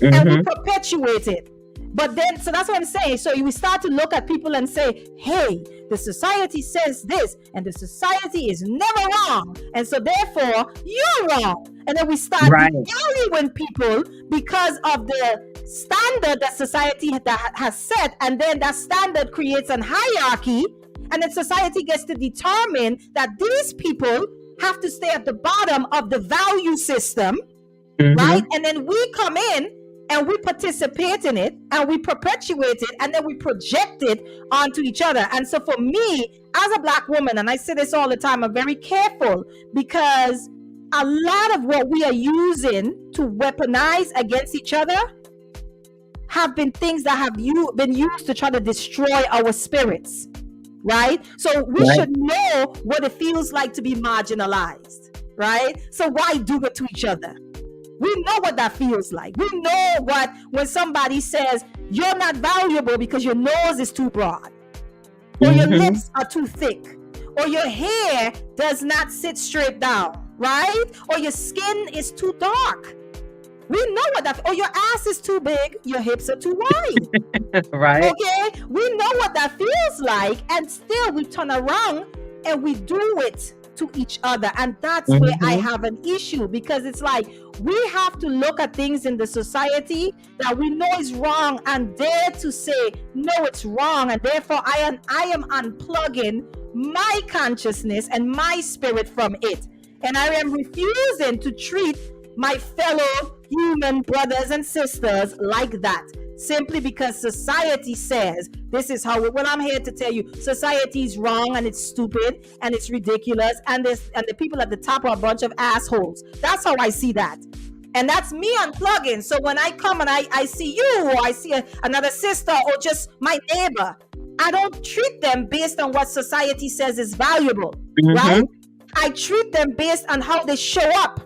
and we perpetuate it. But then, so that's what I'm saying. So we start to look at people and say, hey, the society says this, and the society is never wrong. And so therefore, you're wrong. And then we start valuing people because of the standard that society has set. And then that standard creates an hierarchy. And then society gets to determine that these people have to stay at the bottom of the value system, right? And then we come in and we participate in it and we perpetuate it and then we project it onto each other. And so for me, as a Black woman, and I say this all the time, I'm very careful because a lot of what we are using to weaponize against each other have been things that have been used to try to destroy our spirits, right? So we should know what it feels like to be marginalized, right? So why do it to each other? We know what that feels like. We know what when somebody says you're not valuable because your nose is too broad, or your lips are too thick, or your hair does not sit straight down, right? Or your skin is too dark. We know what that, or your ass is too big, your hips are too wide. Right. Okay? We know what that feels like, and still we turn around and we do it to each other. And that's where I have an issue, because it's like we have to look at things in the society that we know is wrong and dare to say, no, it's wrong. And therefore I am unplugging my consciousness and my spirit from it. And I am refusing to treat my fellow human brothers and sisters like that, simply because society says this is how well, I'm here to tell you society is wrong and it's stupid and it's ridiculous and the people at the top are a bunch of assholes. That's how I see that. And that's me unplugging. So when I come and I see you, or I see another sister, or just my neighbor, I don't treat them based on what society says is valuable, right? I treat them based on how they show up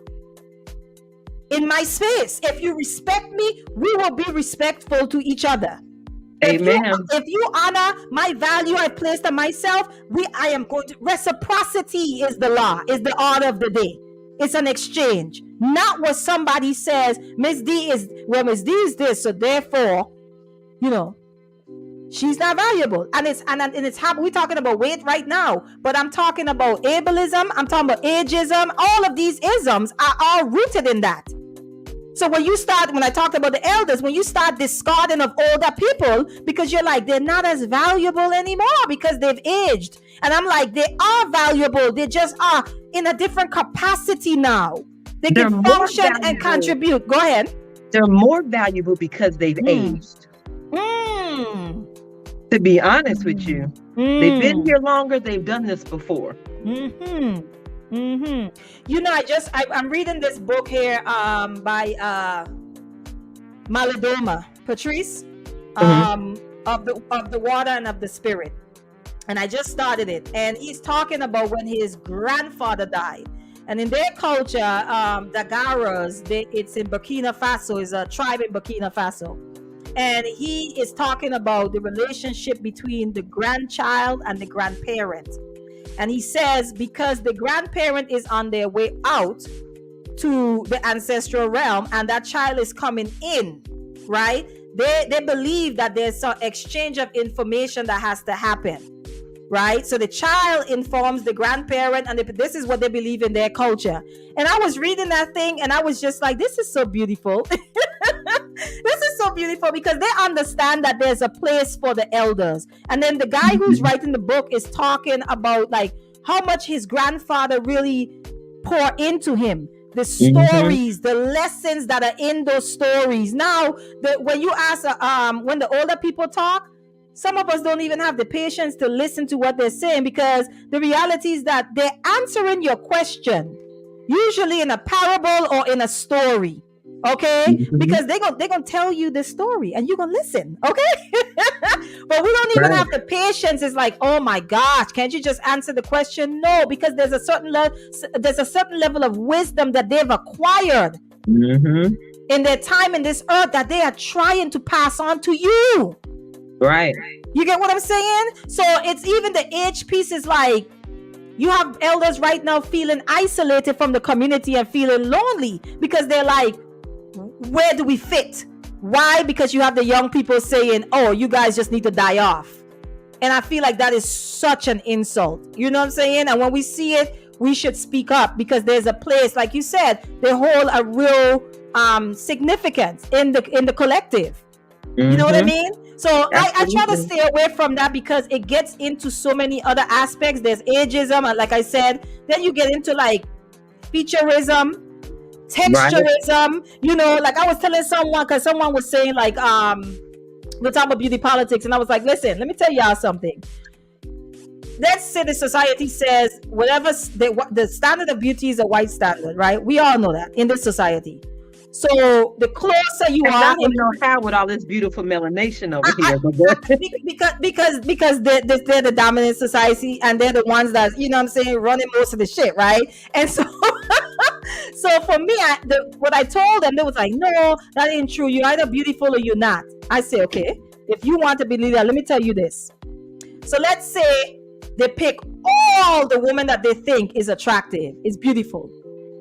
in my space. If you respect me, we will be respectful to each other. Amen. If you honor my value I placed on myself, I am going to, reciprocity is the law, is the order of the day. It's an exchange, not what somebody says. Miss D is this, so therefore, she's not valuable. And it's we're talking about weight right now, but I'm talking about ableism, I'm talking about ageism. All of these isms are all rooted in that. So when I talked about the elders, when you start discarding of older people because you're like, they're not as valuable anymore because they've aged. And I'm like, they are valuable. They just are in a different capacity now. They can function and contribute. Go ahead. They're more valuable because they've aged. To be honest with you, they've been here longer. They've done this before. I'm reading this book here by Malidoma, Patrice, Mhm. of the water and of the spirit. And I just started it. And he's talking about when his grandfather died. And in their culture, Dagaras, it's in Burkina Faso, is a tribe in Burkina Faso. And he is talking about the relationship between the grandchild and the grandparent. And he says because the grandparent is on their way out to the ancestral realm and that child is coming in, right? They believe that there's some exchange of information that has to happen, right? So the child informs the grandparent, and this is what they believe in their culture. And I was reading that thing and I was just like, this is so beautiful. This is so beautiful because they understand that there's a place for the elders. And then the guy who's writing the book is talking about like how much his grandfather really poured into him, the stories, the lessons that are in those stories. Now, when you ask, when the older people talk, some of us don't even have the patience to listen to what they're saying, because the reality is that they're answering your question, usually in a parable or in a story. Okay, because they're gonna tell you the story and you're gonna listen. Okay, but we don't even have the patience. It's like, oh my gosh, can't you just answer the question? No, because there's a certain level of wisdom that they've acquired in their time in this earth that they are trying to pass on to you. Right. You get what I'm saying? So it's even the age piece is like, you have elders right now feeling isolated from the community and feeling lonely because they're like, where do we fit? Why? Because you have the young people saying, oh, you guys just need to die off. And I feel like that is such an insult. You know what I'm saying? And when we see it, we should speak up, because there's a place, like you said, they hold a real significance in the collective. You know what I mean? So I try to stay away from that because it gets into so many other aspects. There's ageism, and like I said, then you get into like featureism, texturism. You know, like I was telling someone, because someone was saying like we're talking about beauty politics, and I was like, listen, let me tell y'all something. Let's say the society says whatever the standard of beauty is a white standard, right? We all know that in this society. So the closer you are, I don't know how with all this beautiful melanation over here, because they're the dominant society, and they're the ones that, you know what I'm saying, running most of the shit, right? And so so for me, what I told them, they was like, no, that ain't true. You're either beautiful or you're not. I say, okay, if you want to be leader, let me tell you this. So let's say they pick all the women that they think is attractive, is beautiful,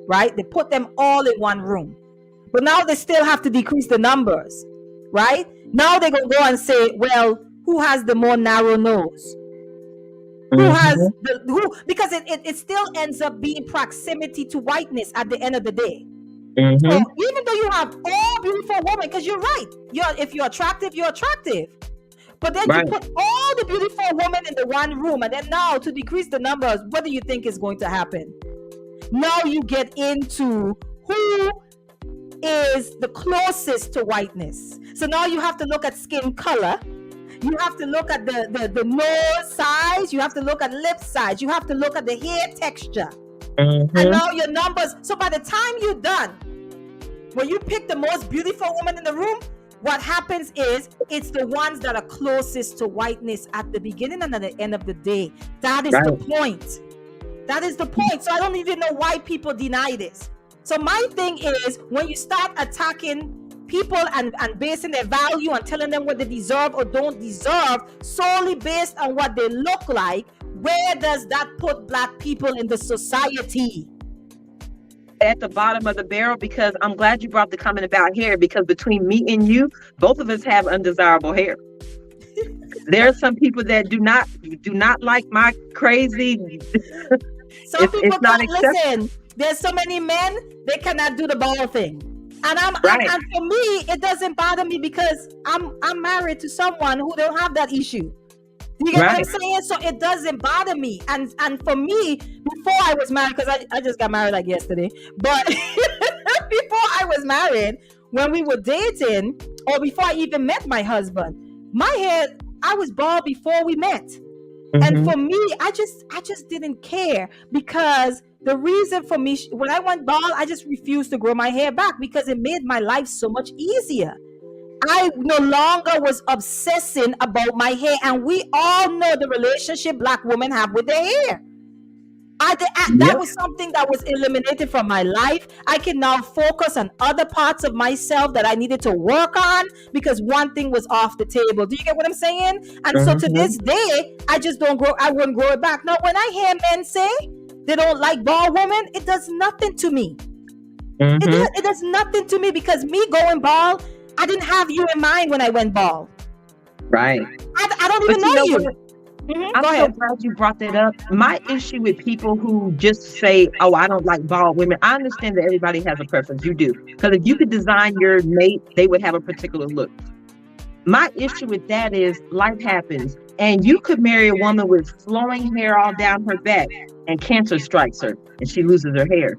right? They put them all in one room. But now they still have to decrease the numbers, right? Now they're going to go and say, well, who has the more narrow nose? Who has because it still ends up being proximity to whiteness at the end of the day. So even though you have all beautiful women, because you're right, if you're attractive, you're attractive. But then you put all the beautiful women in the one room, and then now to decrease the numbers, what do you think is going to happen? Now you get into who is the closest to whiteness. So now you have to look at skin color. You have to look at the nose size. You have to look at lip size. You have to look at the hair texture. And now your numbers. So by the time you're done, when you pick the most beautiful woman in the room, what happens is it's the ones that are closest to whiteness at the beginning and at the end of the day. That is the point. That is the point. So I don't even know why people deny this. So my thing is, when you start attacking people and basing their value and telling them what they deserve or don't deserve solely based on what they look like, where does that put Black people in the society? At the bottom of the barrel, because I'm glad you brought the comment about hair, because between me and you, both of us have undesirable hair. There are some people that do not like my crazy. Some people don't listen. There's so many men, they cannot do the ball thing. And and for me, it doesn't bother me because I'm married to someone who don't have that issue. You get what I'm saying? So it doesn't bother me. And for me, before I was married, because I just got married like yesterday, but before I was married, when we were dating, or before I even met my husband, my hair, I was bald before we met. And for me, I just didn't care, because the reason for me, when I went bald, I just refused to grow my hair back because it made my life so much easier. I no longer was obsessing about my hair. And we all know the relationship Black women have with their hair. That Yep. was something that was eliminated from my life. I can now focus on other parts of myself that I needed to work on because one thing was off the table. Do you get what I'm saying? And so to this day, I just don't grow. I wouldn't grow it back. Now, when I hear men say they don't like bald women, it does nothing to me. It does nothing to me because me going bald, I didn't have you in mind when I went bald. Right. I don't But even know you. what? Go I'm so ahead. glad you brought that up. My issue with people who just say, "Oh, I don't like bald women." I understand that everybody has a preference. You do, because if you could design your mate, they would have a particular look. My issue with that is life happens, and you could marry a woman with flowing hair all down her back, and cancer strikes her, and she loses her hair.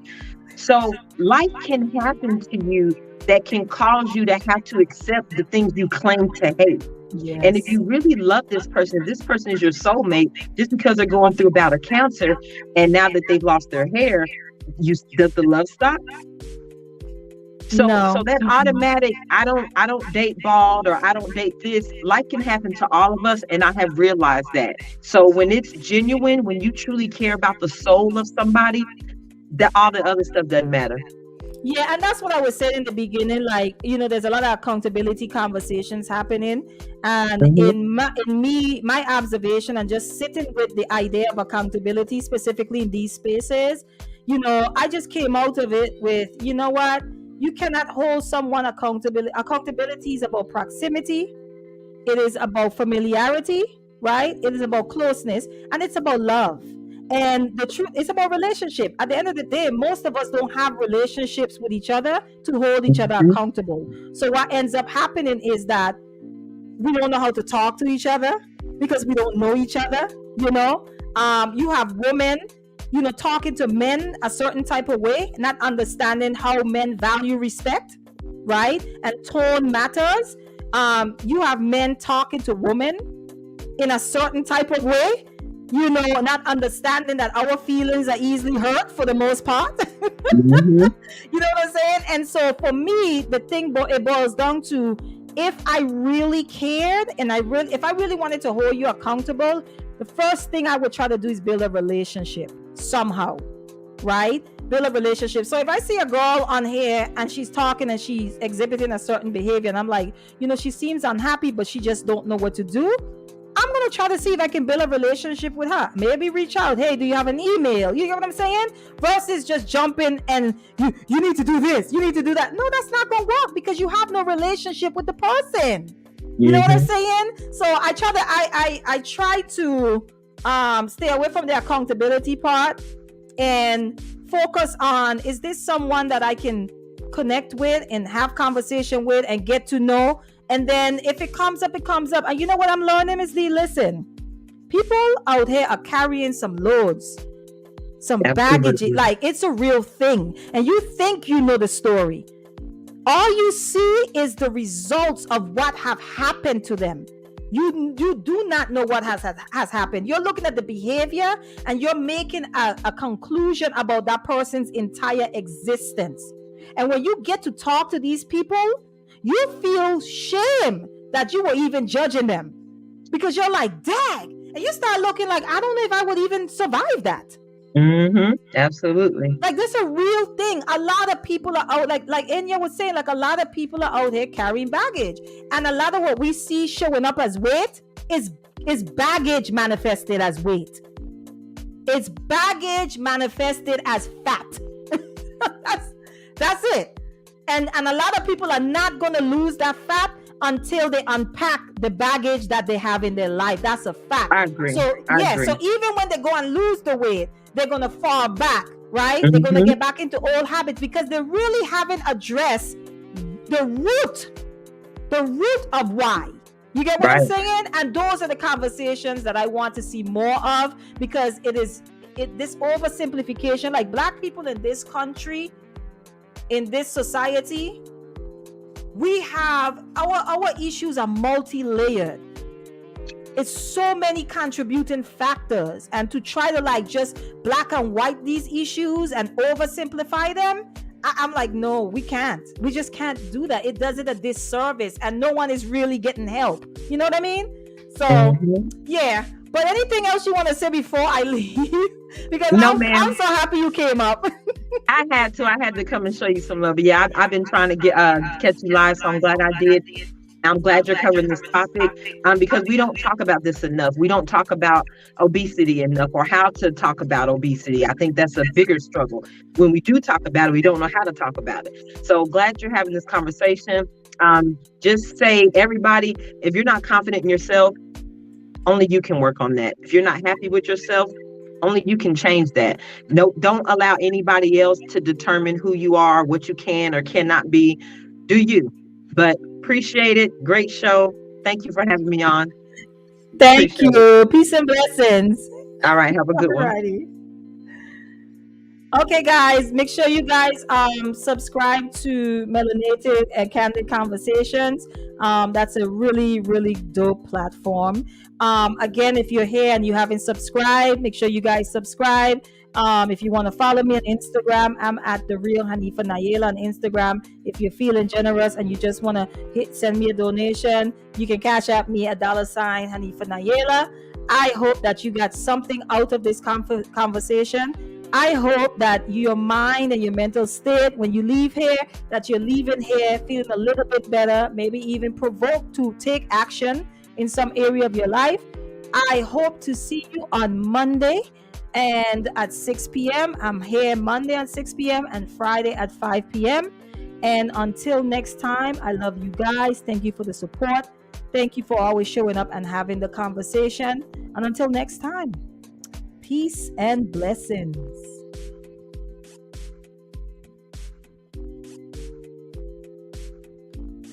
So life can happen to you that can cause you to have to accept the things you claim to hate. Yes. And if you really love this person is your soulmate, just because they're going through a bout of cancer and now that they've lost their hair, does the love stop? So No. so that automatic, I don't date bald or I don't date this, life can happen to all of us, and I have realized that. So when it's genuine, when you truly care about the soul of somebody, that all the other stuff doesn't matter. Yeah, and that's what I was saying in the beginning. Like, there's a lot of accountability conversations happening, and in my observation, and just sitting with the idea of accountability, specifically in these spaces, I just came out of it with, you know what, you cannot hold someone accountable. Accountability is about proximity. It is about familiarity, right? It is about closeness, and it's about love. And the truth is about relationship. At the end of the day, most of us don't have relationships with each other to hold each other accountable. So what ends up happening is that we don't know how to talk to each other because we don't know each other. You have women, talking to men a certain type of way, not understanding how men value respect, right? And tone matters. You have men talking to women in a certain type of way, not understanding that our feelings are easily hurt for the most part. You know what I'm saying? And so for me, the thing it boils down to, if I really cared and if I really wanted to hold you accountable, the first thing I would try to do is build a relationship somehow, right? Build a relationship. So if I see a girl on here and she's talking and she's exhibiting a certain behavior, and I'm like, she seems unhappy, but she just don't know what to do, I'm going to try to see if I can build a relationship with her. Maybe reach out. Hey, do you have an email? You get what I'm saying? Versus just jumping and you need to do this. You need to do that. No, that's not going to work because you have no relationship with the person. You know what I'm saying? So I try to stay away from the accountability part and focus on, is this someone that I can connect with and have conversation with and get to know? And then if it comes up, it comes up. And you know what I'm learning, Ms. Lee? Listen, people out here are carrying some loads, some baggage. Like, it's a real thing. And you think you know the story. All you see is the results of what have happened to them. You do not know what has happened. You're looking at the behavior and you're making a conclusion about that person's entire existence. And when you get to talk to these people, you feel shame that you were even judging them because you're like, dang. And you start looking like, I don't know if I would even survive that. Absolutely. Like, this is a real thing. A lot of people are out, like Enya was saying, like a lot of people are out here carrying baggage. And a lot of what we see showing up as weight is baggage manifested as weight. It's baggage manifested as fat. That's it. And a lot of people are not going to lose that fat until they unpack the baggage that they have in their life. That's a fact. I agree. So so even when they go and lose the weight, they're going to fall back, right? They're going to get back into old habits because they really haven't addressed the root of why. You get what I'm saying? And those are the conversations that I want to see more of, because this oversimplification, like Black people in this country, in this society, we have our issues are multi-layered. It's so many contributing factors, and to try to like just black and white these issues and oversimplify them, I'm like, no, we can't. We just can't do that. It does it a disservice, and no one is really getting help. You know what I mean? So, yeah. But anything else you want to say before I leave? Because No, I'm ma'am. so happy you came up. I had to come and show you some love. Yeah, I've been trying to get catch you live, so I'm glad I did. I'm glad you're covering this topic because we don't talk about this enough. We don't talk about obesity enough, or how to talk about obesity. I think that's a bigger struggle. When we do talk about it, we don't know how to talk about it. So glad you're having this conversation. Just say, everybody, if you're not confident in yourself, only you can work on that. If you're not happy with yourself, only you can change that. No, don't allow anybody else to determine who you are, what you can or cannot be. Do you? But appreciate it. Great show. Thank you for having me on. Thank you. Peace and blessings. All right. Have a good one. Alrighty. Okay, guys, make sure you guys subscribe to Melanated and Candid Conversations. That's a really, really dope platform. Again, if you're here and you haven't subscribed, make sure you guys subscribe. If you want to follow me on Instagram, I'm at The Real Hanifa Nayela on Instagram. If you're feeling generous and you just want to send me a donation, you can cash out me at $ Hanifa Nayela. I hope that you got something out of this conversation. I hope that your mind and your mental state, when you leave here, that you're leaving here feeling a little bit better, maybe even provoked to take action in some area of your life. I hope to see you on Monday and at 6 p.m. I'm here Monday at 6 p.m. and Friday at 5 p.m. And until next time, I love you guys. Thank you for the support. Thank you for always showing up and having the conversation. And until next time, peace and blessings.